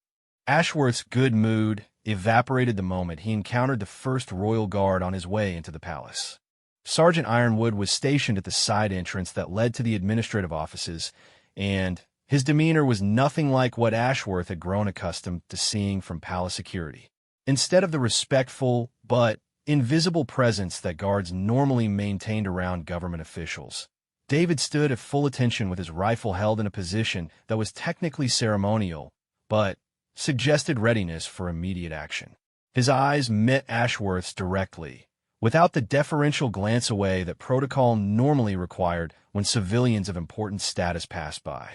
Ashworth's good mood evaporated the moment he encountered the first royal guard on his way into the palace. Sergeant Ironwood was stationed at the side entrance that led to the administrative offices, and his demeanor was nothing like what Ashworth had grown accustomed to seeing from palace security. Instead of the respectful but invisible presence that guards normally maintained around government officials, David stood at full attention with his rifle held in a position that was technically ceremonial, but suggested readiness for immediate action. His eyes met Ashworth's directly, without the deferential glance away that protocol normally required when civilians of important status passed by.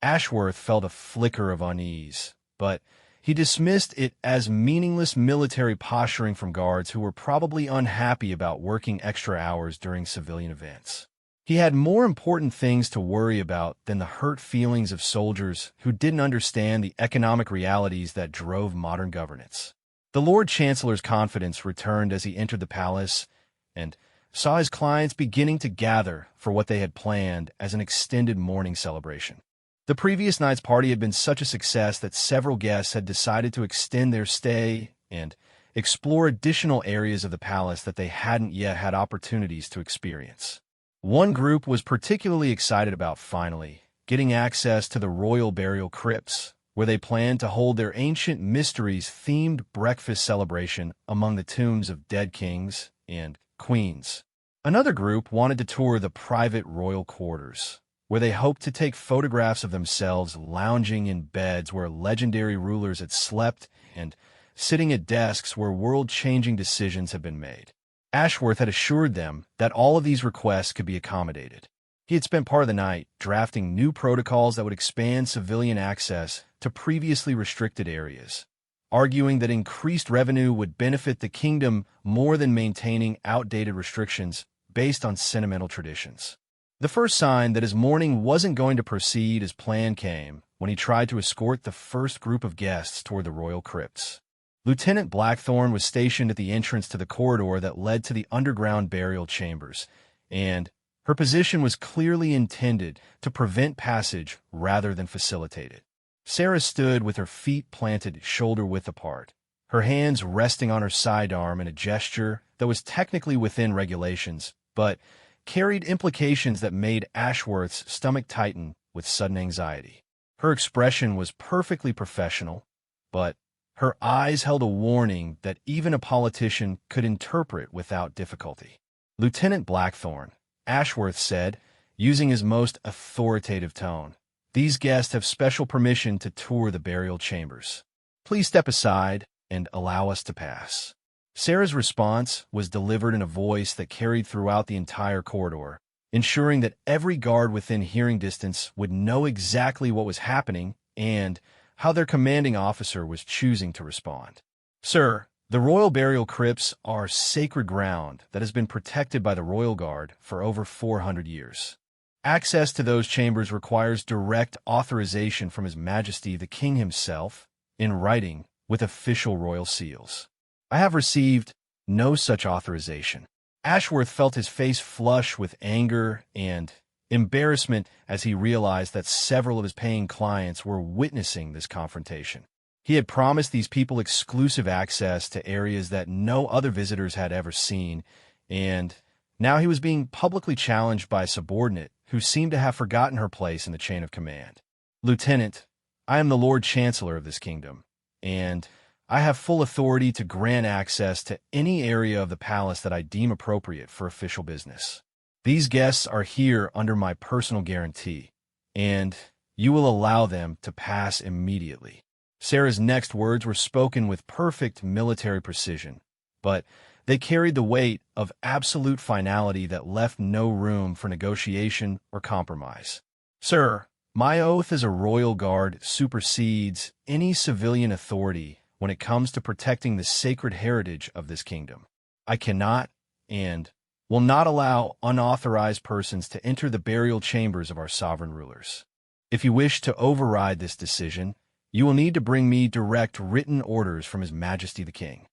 Ashworth felt a flicker of unease, but he dismissed it as meaningless military posturing from guards who were probably unhappy about working extra hours during civilian events. He had more important things to worry about than the hurt feelings of soldiers who didn't understand the economic realities that drove modern governance. The Lord Chancellor's confidence returned as he entered the palace and saw his clients beginning to gather for what they had planned as an extended morning celebration. The previous night's party had been such a success that several guests had decided to extend their stay and explore additional areas of the palace that they hadn't yet had opportunities to experience. One group was particularly excited about finally getting access to the royal burial crypts, where they planned to hold their ancient mysteries-themed breakfast celebration among the tombs of dead kings and queens. Another group wanted to tour the private royal quarters, where they hoped to take photographs of themselves lounging in beds where legendary rulers had slept and sitting at desks where world-changing decisions had been made. Ashworth had assured them that all of these requests could be accommodated. He had spent part of the night drafting new protocols that would expand civilian access to previously restricted areas, arguing that increased revenue would benefit the kingdom more than maintaining outdated restrictions based on sentimental traditions. The first sign that his morning wasn't going to proceed as planned came when he tried to escort the first group of guests toward the royal crypts. Lieutenant Blackthorne was stationed at the entrance to the corridor that led to the underground burial chambers, and her position was clearly intended to prevent passage rather than facilitate it. Sarah stood with her feet planted shoulder-width apart, her hands resting on her sidearm in a gesture that was technically within regulations, but carried implications that made Ashworth's stomach tighten with sudden anxiety. Her expression was perfectly professional, but her eyes held a warning that even a politician could interpret without difficulty. "Lieutenant Blackthorne," Ashworth said, using his most authoritative tone, "these guests have special permission to tour the burial chambers. Please step aside and allow us to pass." Sarah's response was delivered in a voice that carried throughout the entire corridor, ensuring that every guard within hearing distance would know exactly what was happening and how their commanding officer was choosing to respond. "Sir, the royal burial crypts are sacred ground that has been protected by the Royal Guard for over 400 years. Access to those chambers requires direct authorization from His Majesty the King himself in writing with official royal seals. I have received no such authorization. Ashworth felt his face flush with anger and embarrassment as he realized that several of his paying clients were witnessing this confrontation. He had promised these people exclusive access to areas that no other visitors had ever seen, and now he was being publicly challenged by a subordinate who seemed to have forgotten her place in the chain of command. "Lieutenant, I am the Lord Chancellor of this kingdom, and I have full authority to grant access to any area of the palace that I deem appropriate for official business. These guests are here under my personal guarantee, and you will allow them to pass immediately." Sarah's next words were spoken with perfect military precision, but they carried the weight of absolute finality that left no room for negotiation or compromise. "Sir, my oath as a royal guard supersedes any civilian authority when it comes to protecting the sacred heritage of this kingdom. I cannot and will not allow unauthorized persons to enter the burial chambers of our sovereign rulers. If you wish to override this decision, you will need to bring me direct written orders from His Majesty the King."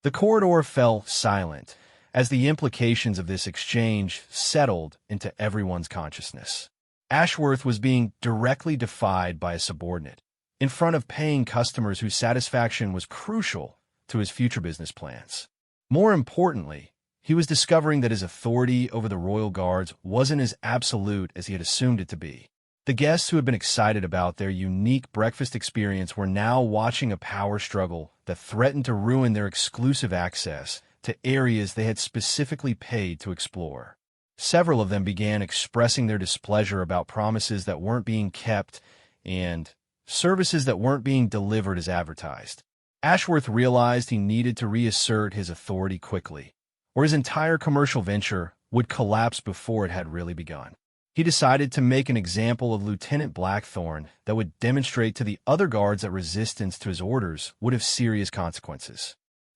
The corridor fell silent as the implications of this exchange settled into everyone's consciousness. Ashworth was being directly defied by a subordinate, in front of paying customers whose satisfaction was crucial to his future business plans. More importantly, he was discovering that his authority over the royal guards wasn't as absolute as he had assumed it to be. The guests who had been excited about their unique breakfast experience were now watching a power struggle that threatened to ruin their exclusive access to areas they had specifically paid to explore. Several of them began expressing their displeasure about promises that weren't being kept and services that weren't being delivered as advertised. Ashworth realized he needed to reassert his authority quickly, or his entire commercial venture would collapse before it had really begun. He decided to make an example of Lieutenant Blackthorne that would demonstrate to the other guards that resistance to his orders would have serious consequences.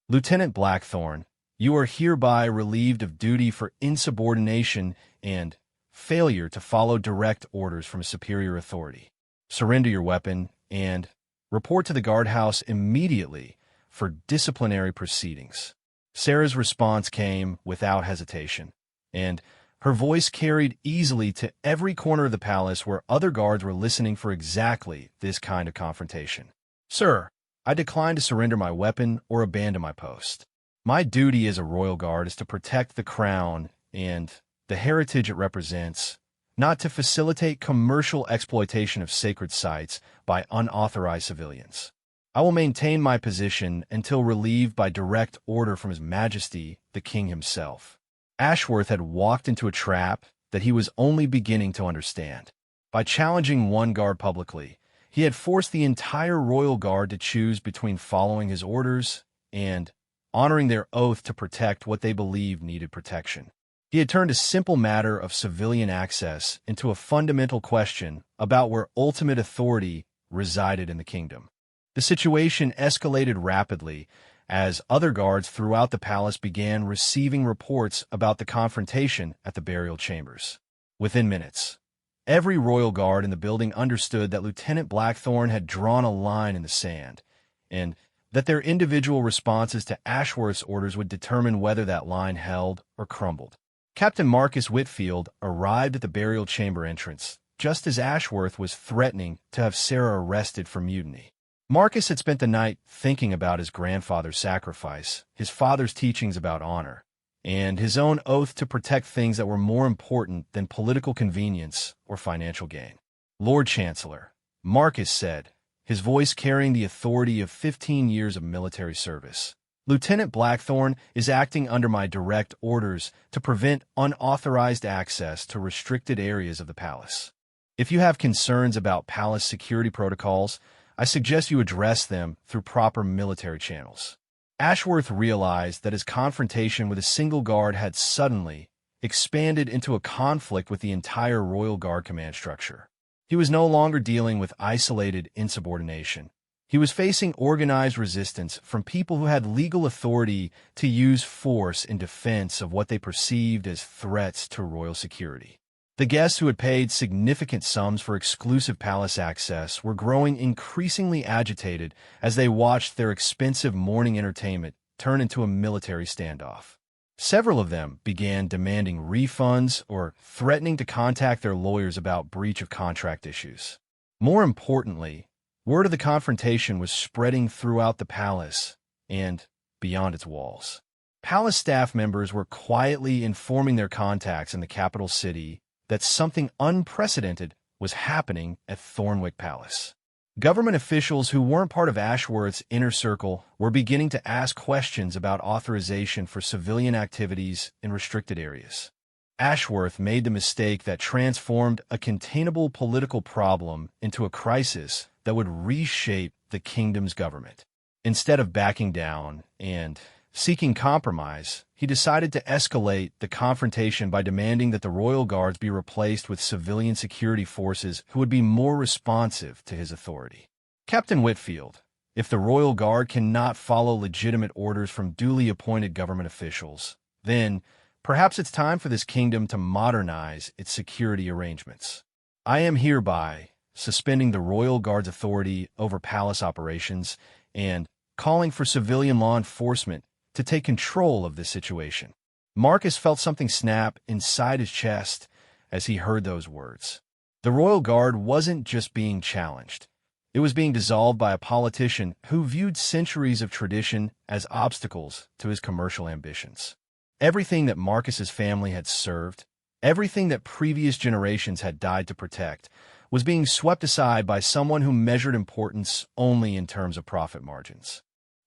"Lieutenant Blackthorne, you are hereby relieved of duty for insubordination and failure to follow direct orders from a superior authority. Surrender your weapon and report to the guardhouse immediately for disciplinary proceedings." Sarah's response came without hesitation, and her voice carried easily to every corner of the palace where other guards were listening for exactly this kind of confrontation. "Sir, I decline to surrender my weapon or abandon my post. My duty as a royal guard is to protect the crown and the heritage it represents, not to facilitate commercial exploitation of sacred sites by unauthorized civilians. I will maintain my position until relieved by direct order from His Majesty, the King himself." Ashworth had walked into a trap that he was only beginning to understand. By challenging one guard publicly, he had forced the entire royal guard to choose between following his orders and honoring their oath to protect what they believed needed protection. He had turned a simple matter of civilian access into a fundamental question about where ultimate authority resided in the kingdom. The situation escalated rapidly as other guards throughout the palace began receiving reports about the confrontation at the burial chambers. Within minutes, every royal guard in the building understood that Lieutenant Blackthorne had drawn a line in the sand, and that their individual responses to Ashworth's orders would determine whether that line held or crumbled. Captain Marcus Whitfield arrived at the burial chamber entrance, just as Ashworth was threatening to have Sarah arrested for mutiny. Marcus had spent the night thinking about his grandfather's sacrifice, his father's teachings about honor, and his own oath to protect things that were more important than political convenience or financial gain. "Lord Chancellor," Marcus said, his voice carrying the authority of 15 years of military service, "Lieutenant Blackthorne is acting under my direct orders to prevent unauthorized access to restricted areas of the palace. If you have concerns about palace security protocols, I suggest you address them through proper military channels." Ashworth realized that his confrontation with a single guard had suddenly expanded into a conflict with the entire Royal Guard command structure. He was no longer dealing with isolated insubordination. He was facing organized resistance from people who had legal authority to use force in defense of what they perceived as threats to royal security. The guests who had paid significant sums for exclusive palace access were growing increasingly agitated as they watched their expensive morning entertainment turn into a military standoff. Several of them began demanding refunds or threatening to contact their lawyers about breach of contract issues. More importantly, word of the confrontation was spreading throughout the palace and beyond its walls. Palace staff members were quietly informing their contacts in the capital city that something unprecedented was happening at Thornwick Palace. Government officials who weren't part of Ashworth's inner circle were beginning to ask questions about authorization for civilian activities in restricted areas. Ashworth made the mistake that transformed a containable political problem into a crisis that would reshape the kingdom's government. Instead of backing down and seeking compromise, he decided to escalate the confrontation by demanding that the royal guards be replaced with civilian security forces who would be more responsive to his authority. Captain Whitfield, if the royal guard cannot follow legitimate orders from duly appointed government officials, then perhaps it's time for this kingdom to modernize its security arrangements. I am hereby suspending the royal guard's authority over palace operations and calling for civilian law enforcement to take control of this situation. Marcus felt something snap inside his chest as he heard those words. The royal guard wasn't just being challenged. It was being dissolved by a politician who viewed centuries of tradition as obstacles to his commercial ambitions. Everything that Marcus's family had served, everything that previous generations had died to protect, was being swept aside by someone who measured importance only in terms of profit margins.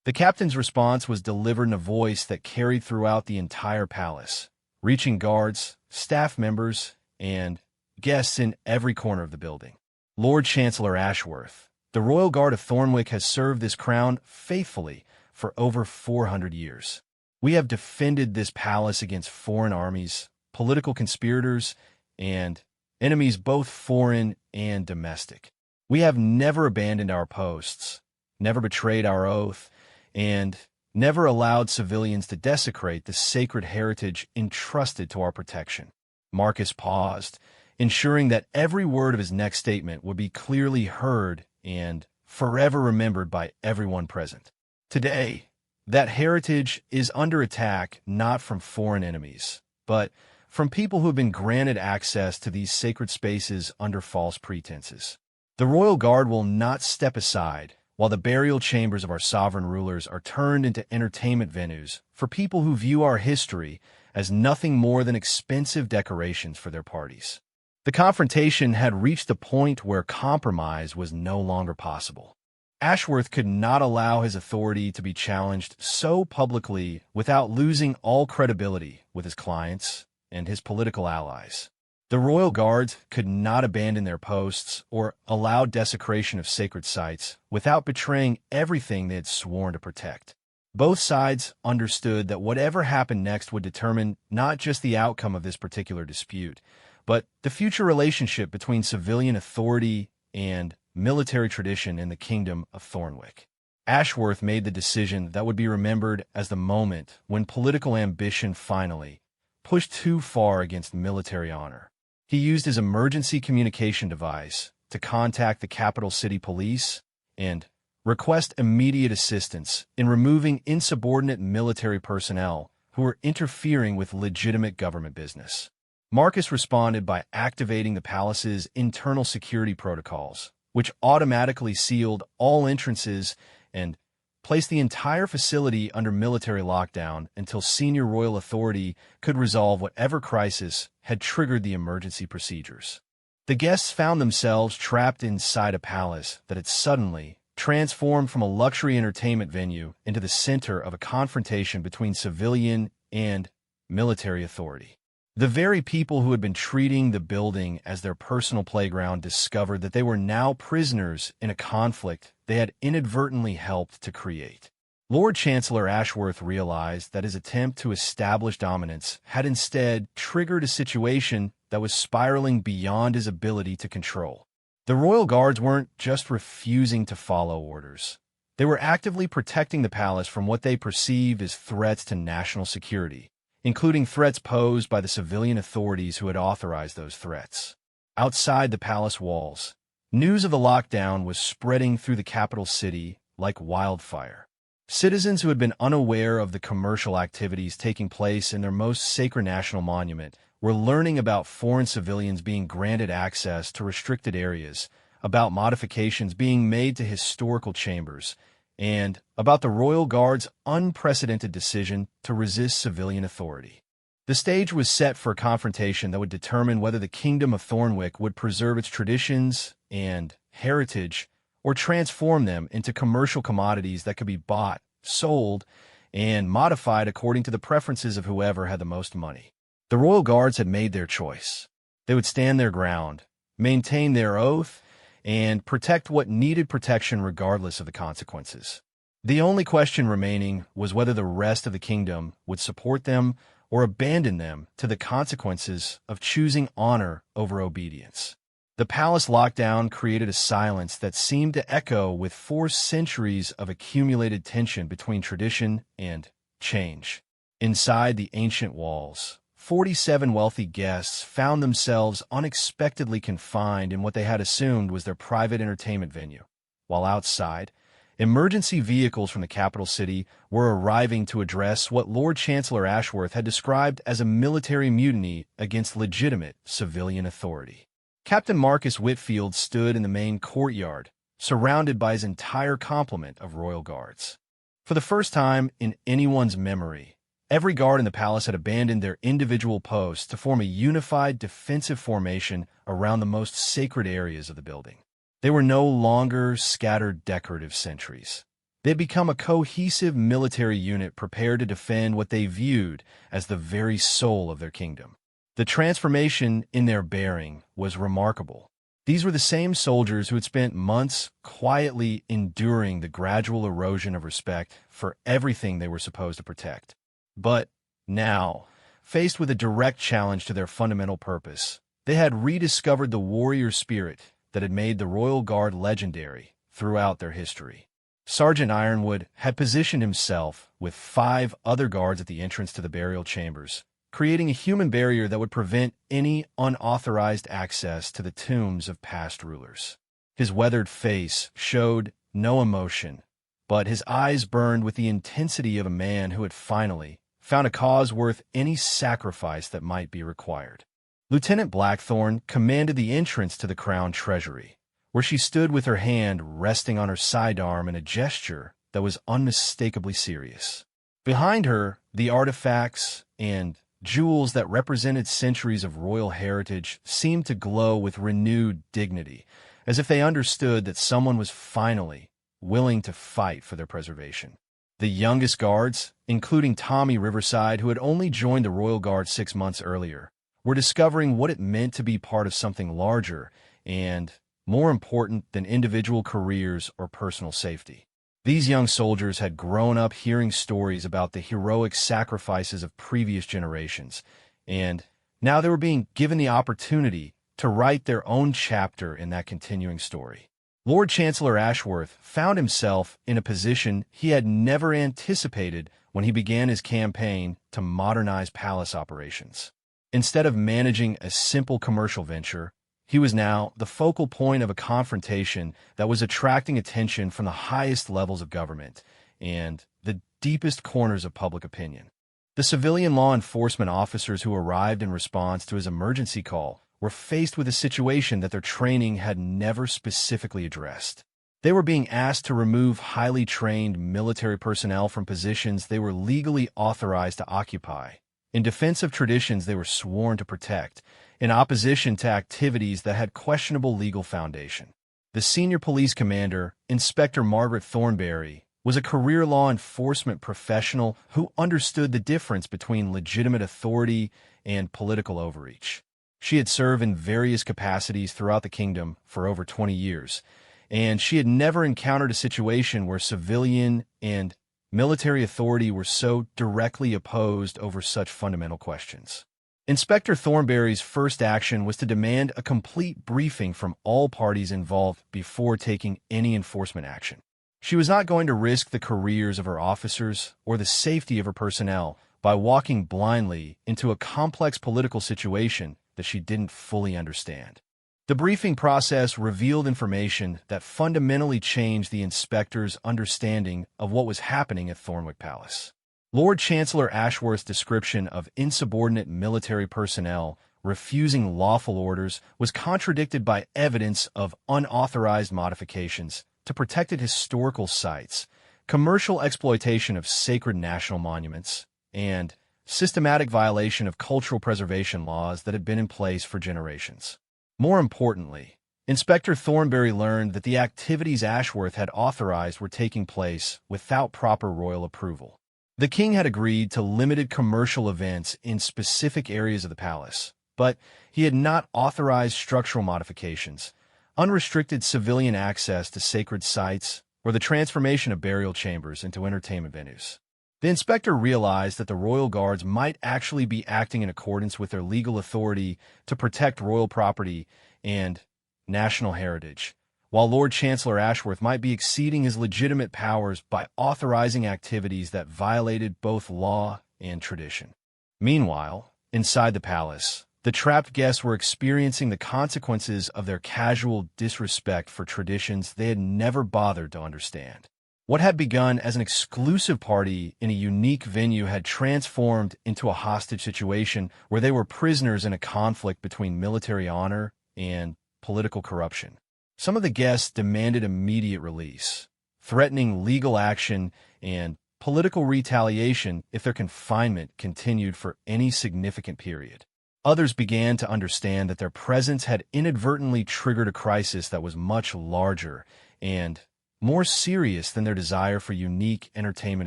The captain's response was delivered in a voice that carried throughout the entire palace, reaching guards, staff members, and guests in every corner of the building. Lord Chancellor Ashworth, the Royal Guard of Thornwick has served this crown faithfully for over 400 years. We have defended this palace against foreign armies, political conspirators, and enemies both foreign and domestic. We have never abandoned our posts, never betrayed our oath, and never allowed civilians to desecrate the sacred heritage entrusted to our protection. Marcus paused, ensuring that every word of his next statement would be clearly heard and forever remembered by everyone present. Today, that heritage is under attack not from foreign enemies, but from people who have been granted access to these sacred spaces under false pretenses. The Royal Guard will not step aside while the burial chambers of our sovereign rulers are turned into entertainment venues for people who view our history as nothing more than expensive decorations for their parties. The confrontation had reached the point where compromise was no longer possible. Ashworth could not allow his authority to be challenged so publicly without losing all credibility with his clients and his political allies. The royal guards could not abandon their posts or allow desecration of sacred sites without betraying everything they had sworn to protect. Both sides understood that whatever happened next would determine not just the outcome of this particular dispute, but the future relationship between civilian authority and military tradition in the kingdom of Thornwick. Ashworth made the decision that would be remembered as the moment when political ambition finally pushed too far against military honor. He used his emergency communication device to contact the capital city police and request immediate assistance in removing insubordinate military personnel who were interfering with legitimate government business. Marcus responded by activating the palace's internal security protocols, which automatically sealed all entrances and placed the entire facility under military lockdown until senior royal authority could resolve whatever crisis had triggered the emergency procedures. The guests found themselves trapped inside a palace that had suddenly transformed from a luxury entertainment venue into the center of a confrontation between civilian and military authority. The very people who had been treating the building as their personal playground discovered that they were now prisoners in a conflict they had inadvertently helped to create. Lord Chancellor Ashworth realized that his attempt to establish dominance had instead triggered a situation that was spiraling beyond his ability to control. The royal guards weren't just refusing to follow orders. They were actively protecting the palace from what they perceived as threats to national security, including threats posed by the civilian authorities who had authorized those threats. Outside the palace walls, news of the lockdown was spreading through the capital city like wildfire. Citizens who had been unaware of the commercial activities taking place in their most sacred national monument were learning about foreign civilians being granted access to restricted areas, about modifications being made to historical chambers, and about the royal guard's unprecedented decision to resist civilian authority. The stage was set for a confrontation that would determine whether the Kingdom of Thornwick would preserve its traditions and heritage or transform them into commercial commodities that could be bought, sold, and modified according to the preferences of whoever had the most money. The royal guards had made their choice. They would stand their ground, maintain their oath, and protect what needed protection regardless of the consequences. The only question remaining was whether the rest of the kingdom would support them or abandon them to the consequences of choosing honor over obedience. The palace lockdown created a silence that seemed to echo with 4 centuries of accumulated tension between tradition and change. Inside the ancient walls, 47 wealthy guests found themselves unexpectedly confined in what they had assumed was their private entertainment venue, while outside, emergency vehicles from the capital city were arriving to address what Lord Chancellor Ashworth had described as a military mutiny against legitimate civilian authority. Captain Marcus Whitfield stood in the main courtyard, surrounded by his entire complement of royal guards. For the first time in anyone's memory, every guard in the palace had abandoned their individual posts to form a unified defensive formation around the most sacred areas of the building. They were no longer scattered decorative sentries. They had become a cohesive military unit prepared to defend what they viewed as the very soul of their kingdom. The transformation in their bearing was remarkable. These were the same soldiers who had spent months quietly enduring the gradual erosion of respect for everything they were supposed to protect. But now, faced with a direct challenge to their fundamental purpose, they had rediscovered the warrior spirit that had made the Royal Guard legendary throughout their history. Sergeant Ironwood had positioned himself with 5 other guards at the entrance to the burial chambers, creating a human barrier that would prevent any unauthorized access to the tombs of past rulers. His weathered face showed no emotion, but his eyes burned with the intensity of a man who had finally found a cause worth any sacrifice that might be required. Lieutenant Blackthorn commanded the entrance to the Crown Treasury, where she stood with her hand resting on her sidearm in a gesture that was unmistakably serious. Behind her, the artifacts and jewels that represented centuries of royal heritage seemed to glow with renewed dignity, as if they understood that someone was finally willing to fight for their preservation. The youngest guards, including Tommy Riverside, who had only joined the Royal Guard 6 months earlier, were discovering what it meant to be part of something larger and more important than individual careers or personal safety. These young soldiers had grown up hearing stories about the heroic sacrifices of previous generations, and now they were being given the opportunity to write their own chapter in that continuing story. Lord Chancellor Ashworth found himself in a position he had never anticipated when he began his campaign to modernize palace operations. Instead of managing a simple commercial venture, he was now the focal point of a confrontation that was attracting attention from the highest levels of government and the deepest corners of public opinion. The civilian law enforcement officers who arrived in response to his emergency call were faced with a situation that their training had never specifically addressed. They were being asked to remove highly trained military personnel from positions they were legally authorized to occupy, in defense of traditions they were sworn to protect, in opposition to activities that had questionable legal foundation. The senior police commander, Inspector Margaret Thornberry, was a career law enforcement professional who understood the difference between legitimate authority and political overreach. She had served in various capacities throughout the kingdom for over 20 years, and she had never encountered a situation where civilian and military authority were so directly opposed over such fundamental questions. Inspector Thornberry's first action was to demand a complete briefing from all parties involved before taking any enforcement action. She was not going to risk the careers of her officers or the safety of her personnel by walking blindly into a complex political situation that she didn't fully understand. The briefing process revealed information that fundamentally changed the inspector's understanding of what was happening at Thornwick Palace. Lord Chancellor Ashworth's description of insubordinate military personnel refusing lawful orders was contradicted by evidence of unauthorized modifications to protected historical sites, commercial exploitation of sacred national monuments, and systematic violation of cultural preservation laws that had been in place for generations. More importantly, Inspector Thornberry learned that the activities Ashworth had authorized were taking place without proper royal approval. The king had agreed to limited commercial events in specific areas of the palace, but he had not authorized structural modifications, unrestricted civilian access to sacred sites, or the transformation of burial chambers into entertainment venues. The inspector realized that the royal guards might actually be acting in accordance with their legal authority to protect royal property and national heritage, while Lord Chancellor Ashworth might be exceeding his legitimate powers by authorizing activities that violated both law and tradition. Meanwhile, inside the palace, the trapped guests were experiencing the consequences of their casual disrespect for traditions they had never bothered to understand. What had begun as an exclusive party in a unique venue had transformed into a hostage situation where they were prisoners in a conflict between military honor and political corruption. Some of the guests demanded immediate release, threatening legal action and political retaliation if their confinement continued for any significant period. Others began to understand that their presence had inadvertently triggered a crisis that was much larger and more serious than their desire for unique entertainment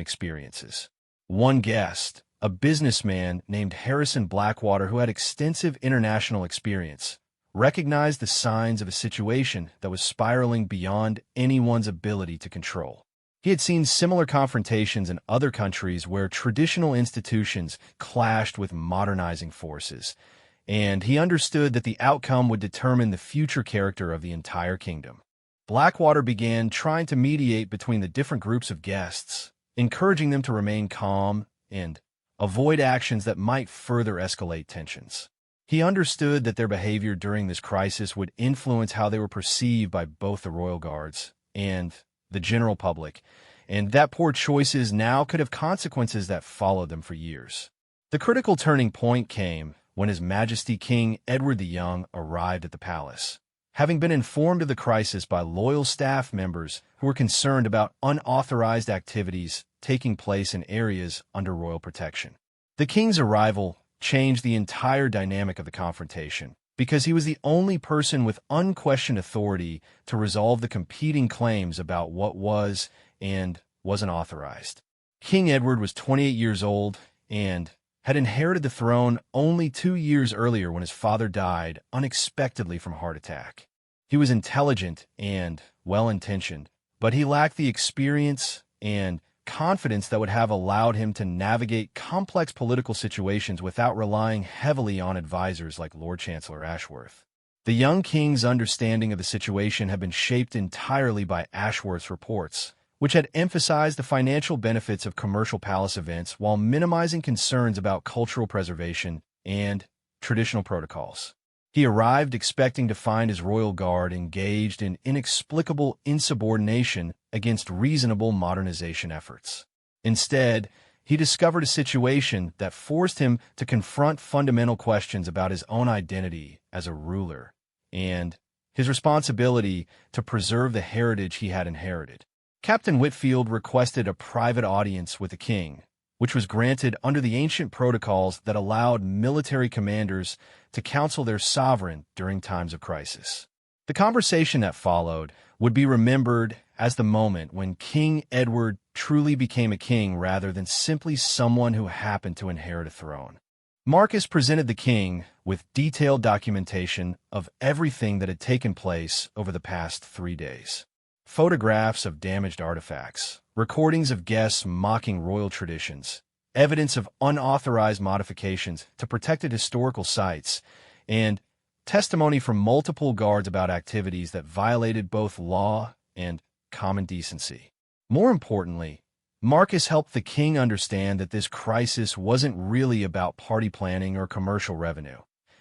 experiences. One guest, a businessman named Harrison Blackwater who had extensive international experience, recognized the signs of a situation that was spiraling beyond anyone's ability to control. He had seen similar confrontations in other countries where traditional institutions clashed with modernizing forces, and he understood that the outcome would determine the future character of the entire kingdom. Blackwater began trying to mediate between the different groups of guests, encouraging them to remain calm and avoid actions that might further escalate tensions. He understood that their behavior during this crisis would influence how they were perceived by both the royal guards and the general public, and that poor choices now could have consequences that followed them for years. The critical turning point came when His Majesty King Edward the Young arrived at the palace, having been informed of the crisis by loyal staff members who were concerned about unauthorized activities taking place in areas under royal protection. The king's arrival changed the entire dynamic of the confrontation because he was the only person with unquestioned authority to resolve the competing claims about what was and wasn't authorized. King Edward was 28 years old and had inherited the throne only 2 years earlier when his father died unexpectedly from a heart attack. He was intelligent and well-intentioned, but he lacked the experience and confidence that would have allowed him to navigate complex political situations without relying heavily on advisors like Lord Chancellor Ashworth. The young king's understanding of the situation had been shaped entirely by Ashworth's reports, which had emphasized the financial benefits of commercial palace events while minimizing concerns about cultural preservation and traditional protocols. He arrived expecting to find his royal guard engaged in inexplicable insubordination against reasonable modernization efforts. Instead, he discovered a situation that forced him to confront fundamental questions about his own identity as a ruler and his responsibility to preserve the heritage he had inherited. Captain Whitfield requested a private audience with the king, which was granted under the ancient protocols that allowed military commanders to counsel their sovereign during times of crisis. The conversation that followed would be remembered as the moment when King Edward truly became a king rather than simply someone who happened to inherit a throne. Marcus presented the king with detailed documentation of everything that had taken place over the past 3 days. Photographs of damaged artifacts, recordings of guests mocking royal traditions, evidence of unauthorized modifications to protected historical sites, and testimony from multiple guards about activities that violated both law and common decency. More importantly, Marcus helped the king understand that this crisis wasn't really about party planning or commercial revenue.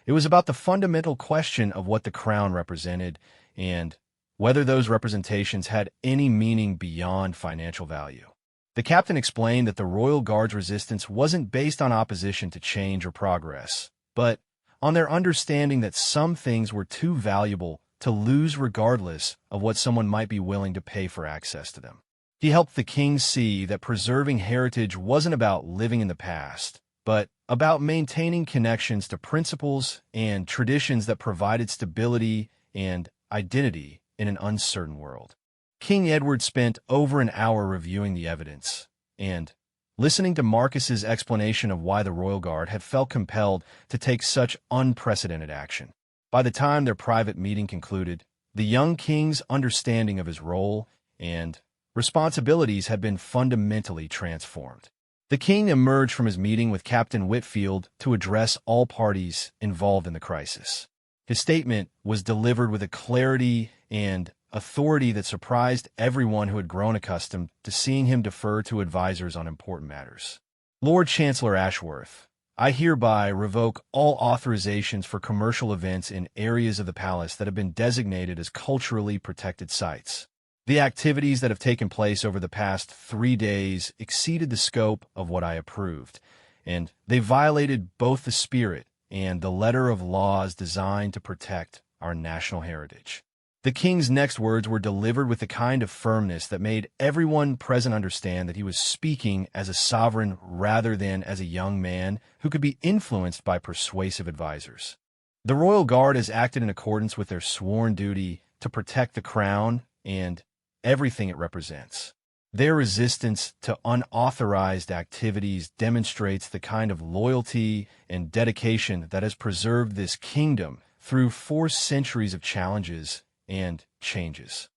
It was about the fundamental question of what the crown represented and whether those representations had any meaning beyond financial value. The captain explained that the Royal Guard's resistance wasn't based on opposition to change or progress, but on their understanding that some things were too valuable to lose regardless of what someone might be willing to pay for access to them. He helped the king see that preserving heritage wasn't about living in the past, but about maintaining connections to principles and traditions that provided stability and identity in an uncertain world. King Edward spent over an hour reviewing the evidence and listening to Marcus's explanation of why the Royal Guard had felt compelled to take such unprecedented action. By the time their private meeting concluded, the young king's understanding of his role and responsibilities had been fundamentally transformed. The king emerged from his meeting with Captain Whitfield to address all parties involved in the crisis. His statement was delivered with a clarity and authority that surprised everyone who had grown accustomed to seeing him defer to advisors on important matters. Lord Chancellor Ashworth, I hereby revoke all authorizations for commercial events in areas of the palace that have been designated as culturally protected sites. The activities that have taken place over the past 3 days exceeded the scope of what I approved, and they violated both the spirit and the letter of laws designed to protect our national heritage. The king's next words were delivered with the kind of firmness that made everyone present understand that he was speaking as a sovereign rather than as a young man who could be influenced by persuasive advisors. The Royal Guard has acted in accordance with their sworn duty to protect the crown and everything it represents. Their resistance to unauthorized activities demonstrates the kind of loyalty and dedication that has preserved this kingdom through 4 centuries of challenges and changes.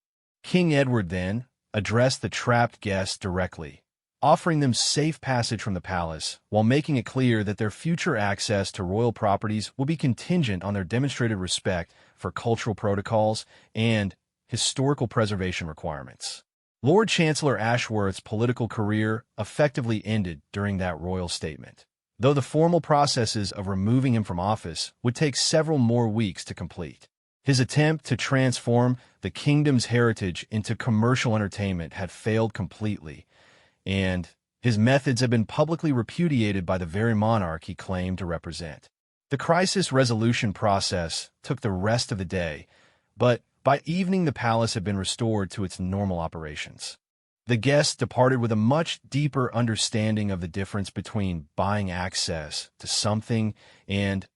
King Edward then addressed the trapped guests directly, offering them safe passage from the palace while making it clear that their future access to royal properties will be contingent on their demonstrated respect for cultural protocols and historical preservation requirements. Lord Chancellor Ashworth's political career effectively ended during that royal statement, though the formal processes of removing him from office would take several more weeks to complete. His attempt to transform the kingdom's heritage into commercial entertainment had failed completely, and his methods have been publicly repudiated by the very monarch he claimed to represent. The crisis resolution process took the rest of the day, but by evening the palace had been restored to its normal operations. The guests departed with a much deeper understanding of the difference between buying access to something and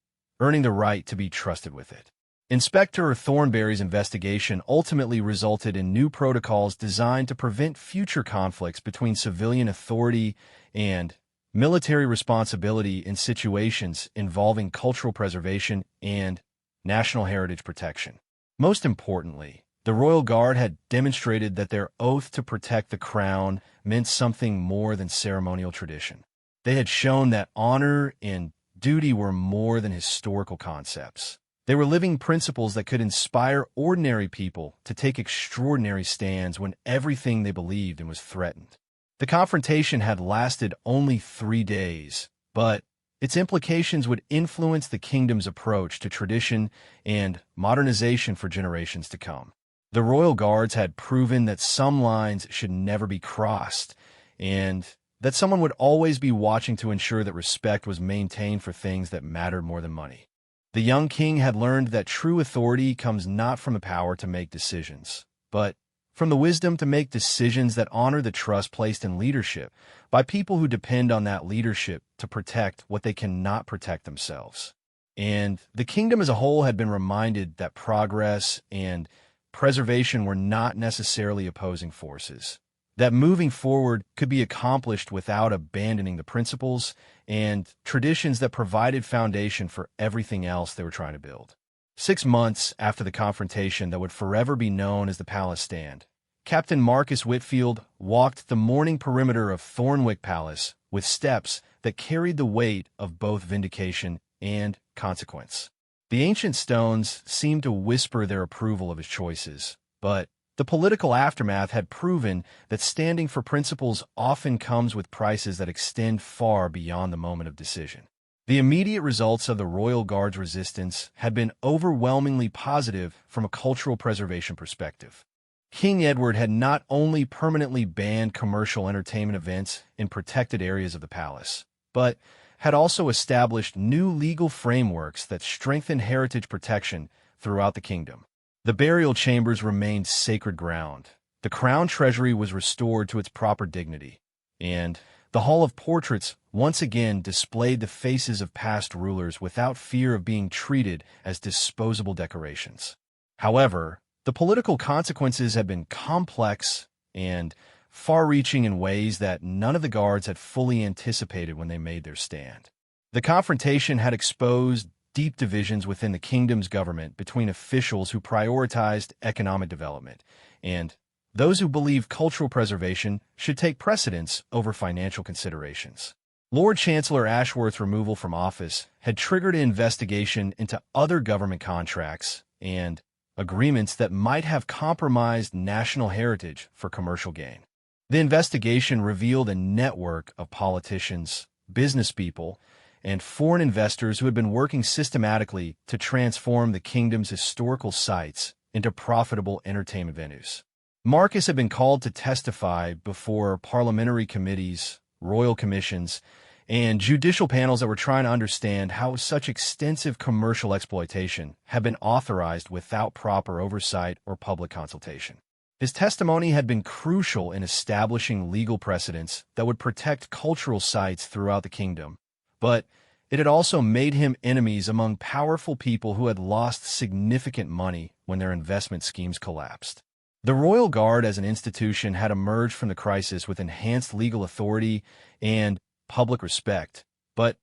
earning the right to be trusted with it. Inspector Thornberry's investigation ultimately resulted in new protocols designed to prevent future conflicts between civilian authority and military responsibility in situations involving cultural preservation and national heritage protection. Most importantly, the Royal Guard had demonstrated that their oath to protect the crown meant something more than ceremonial tradition. They had shown that honor and duty were more than historical concepts. They were living principles that could inspire ordinary people to take extraordinary stands when everything they believed in was threatened. The confrontation had lasted only 3 days, but its implications would influence the kingdom's approach to tradition and modernization for generations to come. The Royal Guards had proven that some lines should never be crossed, and that someone would always be watching to ensure that respect was maintained for things that mattered more than money. The young king had learned that true authority comes not from the power to make decisions, but from the wisdom to make decisions that honor the trust placed in leadership by people who depend on that leadership to protect what they cannot protect themselves. And the kingdom as a whole had been reminded that progress and preservation were not necessarily opposing forces, that moving forward could be accomplished without abandoning the principles and traditions that provided foundation for everything else they were trying to build. 6 months after the confrontation that would forever be known as the Palace Stand, Captain Marcus Whitfield walked the morning perimeter of Thornwick Palace with steps that carried the weight of both vindication and consequence. The ancient stones seemed to whisper their approval of his choices, but The political aftermath had proven that standing for principles often comes with prices that extend far beyond the moment of decision. The immediate results of the Royal Guard's resistance had been overwhelmingly positive from a cultural preservation perspective. King Edward had not only permanently banned commercial entertainment events in protected areas of the palace, but had also established new legal frameworks that strengthened heritage protection throughout the kingdom. The burial chambers remained sacred ground. The crown treasury was restored to its proper dignity, and the Hall of Portraits once again displayed the faces of past rulers without fear of being treated as disposable decorations. However, the political consequences had been complex and far-reaching in ways that none of the guards had fully anticipated when they made their stand. The confrontation had exposed deep divisions within the kingdom's government between officials who prioritized economic development and those who believed cultural preservation should take precedence over financial considerations. Lord Chancellor Ashworth's removal from office had triggered an investigation into other government contracts and agreements that might have compromised national heritage for commercial gain. The investigation revealed a network of politicians, business people, and foreign investors who had been working systematically to transform the kingdom's historical sites into profitable entertainment venues. Marcus had been called to testify before parliamentary committees, royal commissions, and judicial panels that were trying to understand how such extensive commercial exploitation had been authorized without proper oversight or public consultation. His testimony had been crucial in establishing legal precedents that would protect cultural sites throughout the kingdom, but it had also made him enemies among powerful people who had lost significant money when their investment schemes collapsed. The Royal Guard as an institution had emerged from the crisis with enhanced legal authority and public respect, but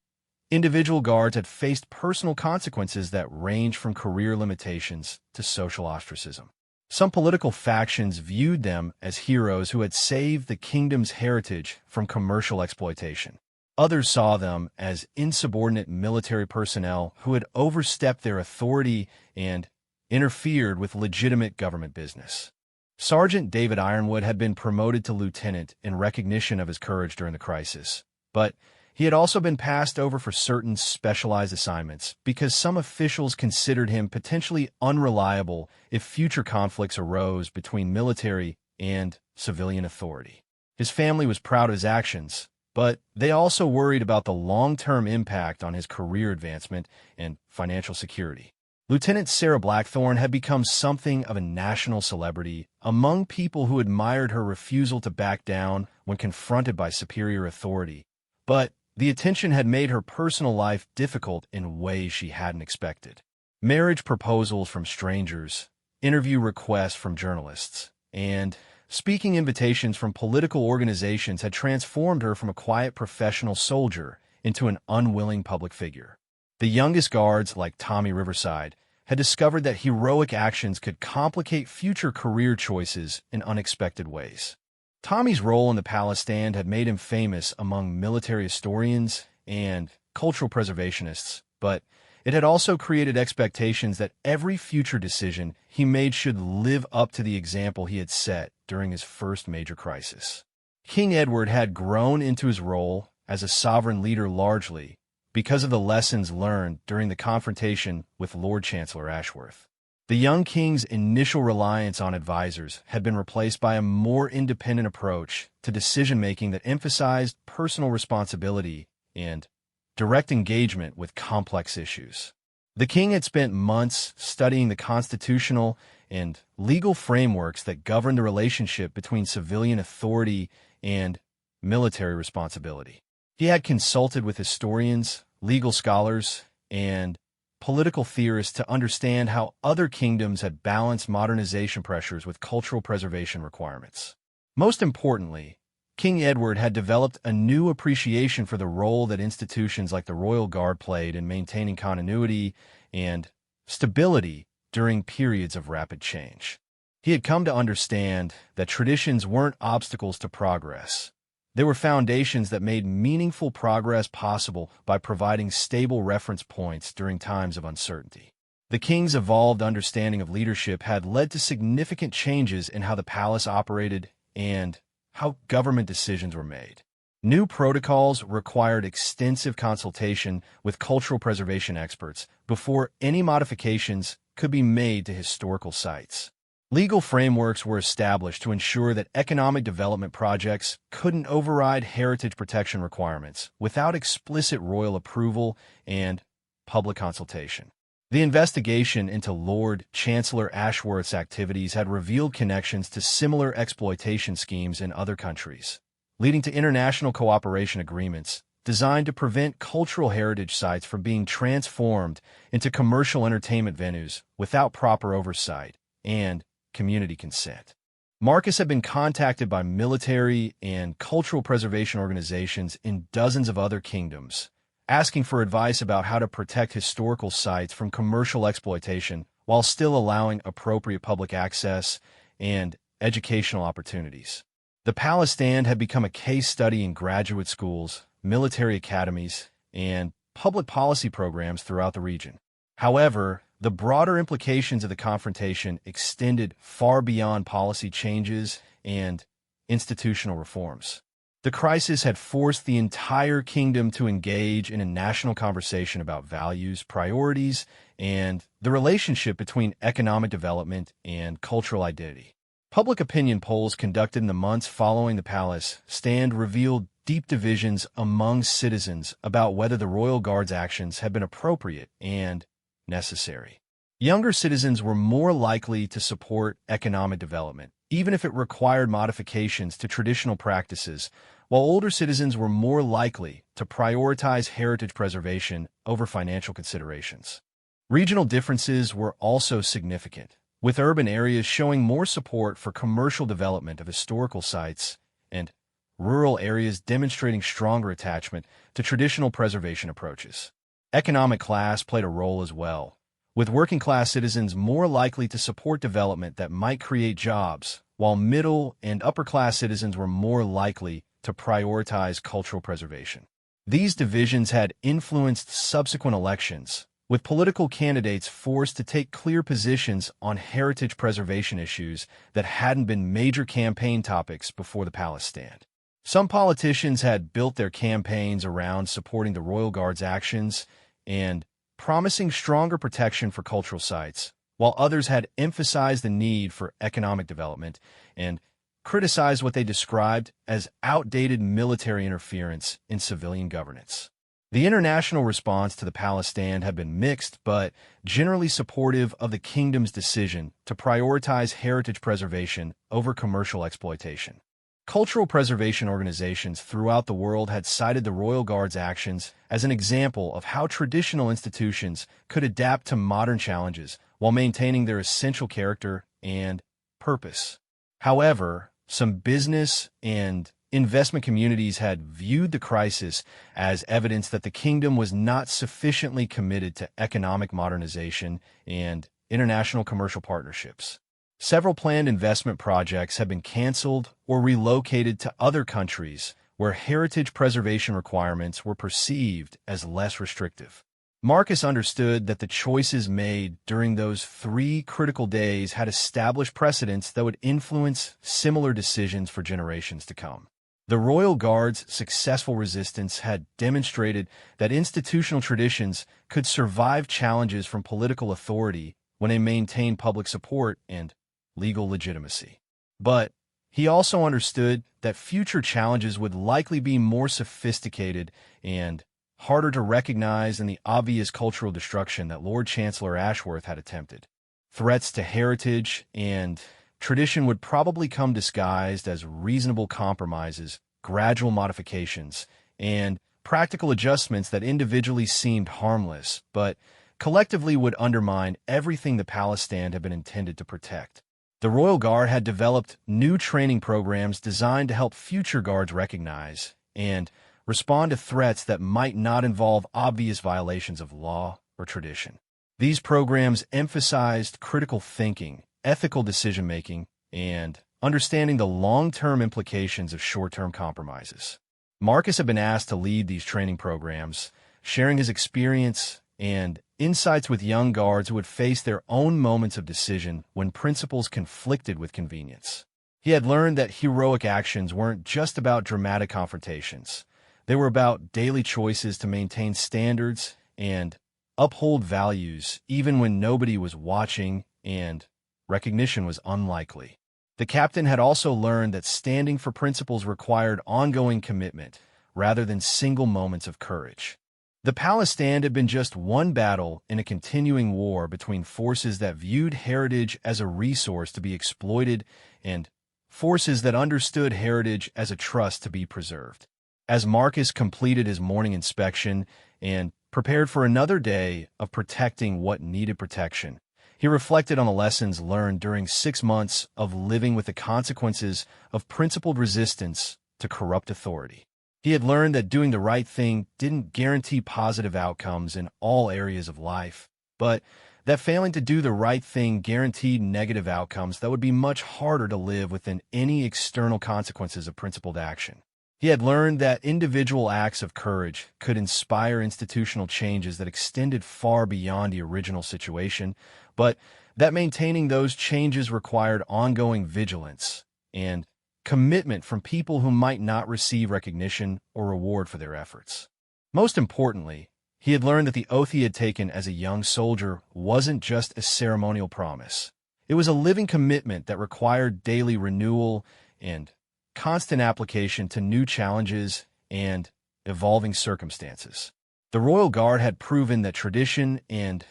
individual guards had faced personal consequences that ranged from career limitations to social ostracism. Some political factions viewed them as heroes who had saved the kingdom's heritage from commercial exploitation. Others saw them as insubordinate military personnel who had overstepped their authority and interfered with legitimate government business. Sergeant David Ironwood had been promoted to lieutenant in recognition of his courage during the crisis, but he had also been passed over for certain specialized assignments because some officials considered him potentially unreliable if future conflicts arose between military and civilian authority. His family was proud of his actions, but they also worried about the long-term impact on his career advancement and financial security. Lieutenant Sarah Blackthorne had become something of a national celebrity among people who admired her refusal to back down when confronted by superior authority, but the attention had made her personal life difficult in ways she hadn't expected. Marriage proposals from strangers, interview requests from journalists, and speaking invitations from political organizations had transformed her from a quiet professional soldier into an unwilling public figure. The youngest guards, like Tommy Riverside, had discovered that heroic actions could complicate future career choices in unexpected ways. Tommy's role in the palace stand had made him famous among military historians and cultural preservationists, but it had also created expectations that every future decision he made should live up to the example he had set during his first major crisis. King Edward had grown into his role as a sovereign leader largely because of the lessons learned during the confrontation with Lord Chancellor Ashworth. The young king's initial reliance on advisors had been replaced by a more independent approach to decision-making that emphasized personal responsibility and direct engagement with complex issues. The king had spent months studying the constitutional and legal frameworks that govern the relationship between civilian authority and military responsibility. He had consulted with historians, legal scholars, and political theorists to understand how other kingdoms had balanced modernization pressures with cultural preservation requirements. Most importantly, King Edward had developed a new appreciation for the role that institutions like the Royal Guard played in maintaining continuity and stability during periods of rapid change. He had come to understand that traditions weren't obstacles to progress. They were foundations that made meaningful progress possible by providing stable reference points during times of uncertainty. The king's evolved understanding of leadership had led to significant changes in how the palace operated and how government decisions were made. New protocols required extensive consultation with cultural preservation experts before any modifications could be made to historical sites. Legal frameworks were established to ensure that economic development projects couldn't override heritage protection requirements without explicit royal approval and public consultation. The investigation into Lord Chancellor Ashworth's activities had revealed connections to similar exploitation schemes in other countries, leading to international cooperation agreements designed to prevent cultural heritage sites from being transformed into commercial entertainment venues without proper oversight and community consent. Marcus had been contacted by military and cultural preservation organizations in dozens of other kingdoms, asking for advice about how to protect historical sites from commercial exploitation while still allowing appropriate public access and educational opportunities. The palace stand had become a case study in graduate schools, military academies, and public policy programs throughout the region. However, the broader implications of the confrontation extended far beyond policy changes and institutional reforms. The crisis had forced the entire kingdom to engage in a national conversation about values, priorities, and the relationship between economic development and cultural identity. Public opinion polls conducted in the months following the palace stand revealed deep divisions among citizens about whether the royal guard's actions had been appropriate and necessary. Younger citizens were more likely to support economic development, even if it required modifications to traditional practices, while older citizens were more likely to prioritize heritage preservation over financial considerations. Regional differences were also significant, with urban areas showing more support for commercial development of historical sites and rural areas demonstrating stronger attachment to traditional preservation approaches. Economic class played a role as well, with working-class citizens more likely to support development that might create jobs, while middle and upper-class citizens were more likely to prioritize cultural preservation. These divisions had influenced subsequent elections, with political candidates forced to take clear positions on heritage preservation issues that hadn't been major campaign topics before the palace stand. Some politicians had built their campaigns around supporting the royal guard's actions and promising stronger protection for cultural sites, while others had emphasized the need for economic development and criticized what they described as outdated military interference in civilian governance. The international response to the palace stand had been mixed, but generally supportive of the kingdom's decision to prioritize heritage preservation over commercial exploitation. Cultural preservation organizations throughout the world had cited the Royal Guard's actions as an example of how traditional institutions could adapt to modern challenges while maintaining their essential character and purpose. However, some business and investment communities had viewed the crisis as evidence that the kingdom was not sufficiently committed to economic modernization and international commercial partnerships. Several planned investment projects have been canceled or relocated to other countries where heritage preservation requirements were perceived as less restrictive. Marcus understood that the choices made during those 3 critical days had established precedents that would influence similar decisions for generations to come. The Royal Guard's successful resistance had demonstrated that institutional traditions could survive challenges from political authority when they maintained public support and legal legitimacy. But he also understood that future challenges would likely be more sophisticated and harder to recognize than the obvious cultural destruction that Lord Chancellor Ashworth had attempted. Threats to heritage and tradition would probably come disguised as reasonable compromises, gradual modifications, and practical adjustments that individually seemed harmless, but collectively would undermine everything the palace stand had been intended to protect. The Royal Guard had developed new training programs designed to help future guards recognize and respond to threats that might not involve obvious violations of law or tradition. These programs emphasized critical thinking, ethical decision-making, and understanding the long-term implications of short-term compromises. Marcus had been asked to lead these training programs, sharing his experience and insights with young guards who would face their own moments of decision when principles conflicted with convenience. He had learned that heroic actions weren't just about dramatic confrontations. They were about daily choices to maintain standards and uphold values even when nobody was watching and recognition was unlikely. The captain had also learned that standing for principles required ongoing commitment rather than single moments of courage. The palace stand had been just one battle in a continuing war between forces that viewed heritage as a resource to be exploited and forces that understood heritage as a trust to be preserved. As Marcus completed his morning inspection and prepared for another day of protecting what needed protection, he reflected on the lessons learned during 6 months of living with the consequences of principled resistance to corrupt authority. He had learned that doing the right thing didn't guarantee positive outcomes in all areas of life, but that failing to do the right thing guaranteed negative outcomes that would be much harder to live with than any external consequences of principled action. He had learned that individual acts of courage could inspire institutional changes that extended far beyond the original situation, but that maintaining those changes required ongoing vigilance and commitment from people who might not receive recognition or reward for their efforts. Most importantly, he had learned that the oath he had taken as a young soldier wasn't just a ceremonial promise. It was a living commitment that required daily renewal and constant application to new challenges and evolving circumstances. The Royal Guard had proven that tradition and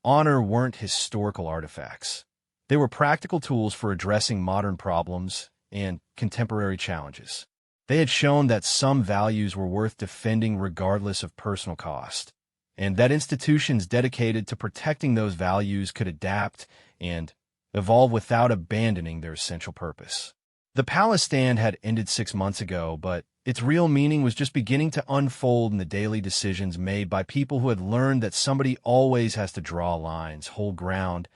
honor weren't historical artifacts. They were practical tools for addressing modern problems and contemporary challenges. They had shown that some values were worth defending regardless of personal cost, and that institutions dedicated to protecting those values could adapt and evolve without abandoning their essential purpose. The palace stand had ended 6 months ago, but its real meaning was just beginning to unfold in the daily decisions made by people who had learned that somebody always has to draw lines, hold ground,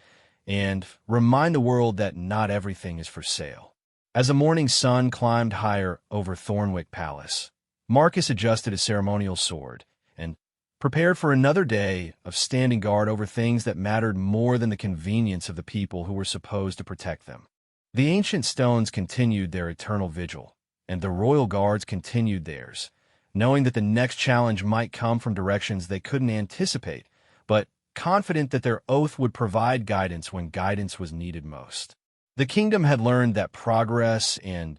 and remind the world that not everything is for sale. As the morning sun climbed higher over Thornwick Palace, Marcus adjusted his ceremonial sword and prepared for another day of standing guard over things that mattered more than the convenience of the people who were supposed to protect them. The ancient stones continued their eternal vigil, and the royal guards continued theirs, knowing that the next challenge might come from directions they couldn't anticipate, but confident that their oath would provide guidance when guidance was needed most. The kingdom had learned that progress and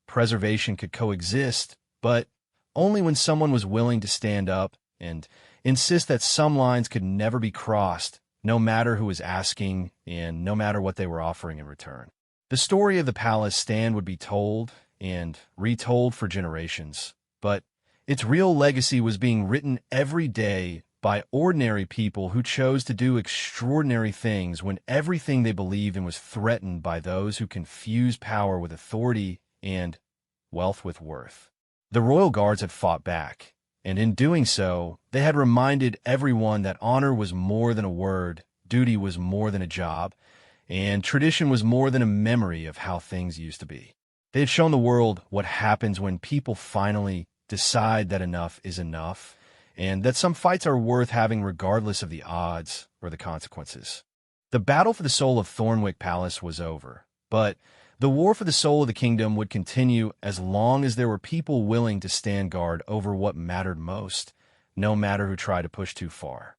preservation could coexist, but only when someone was willing to stand up and insist that some lines could never be crossed, no matter who was asking and no matter what they were offering in return. The story of the palace stand would be told and retold for generations, but its real legacy was being written every day by ordinary people who chose to do extraordinary things when everything they believed in was threatened by those who confused power with authority and wealth with worth. The royal guards had fought back, and in doing so, they had reminded everyone that honor was more than a word, duty was more than a job, and tradition was more than a memory of how things used to be. They had shown the world what happens when people finally decide that enough is enough, and that some fights are worth having regardless of the odds or the consequences. The battle for the soul of Thornwick Palace was over, but the war for the soul of the kingdom would continue as long as there were people willing to stand guard over what mattered most, no matter who tried to push too far.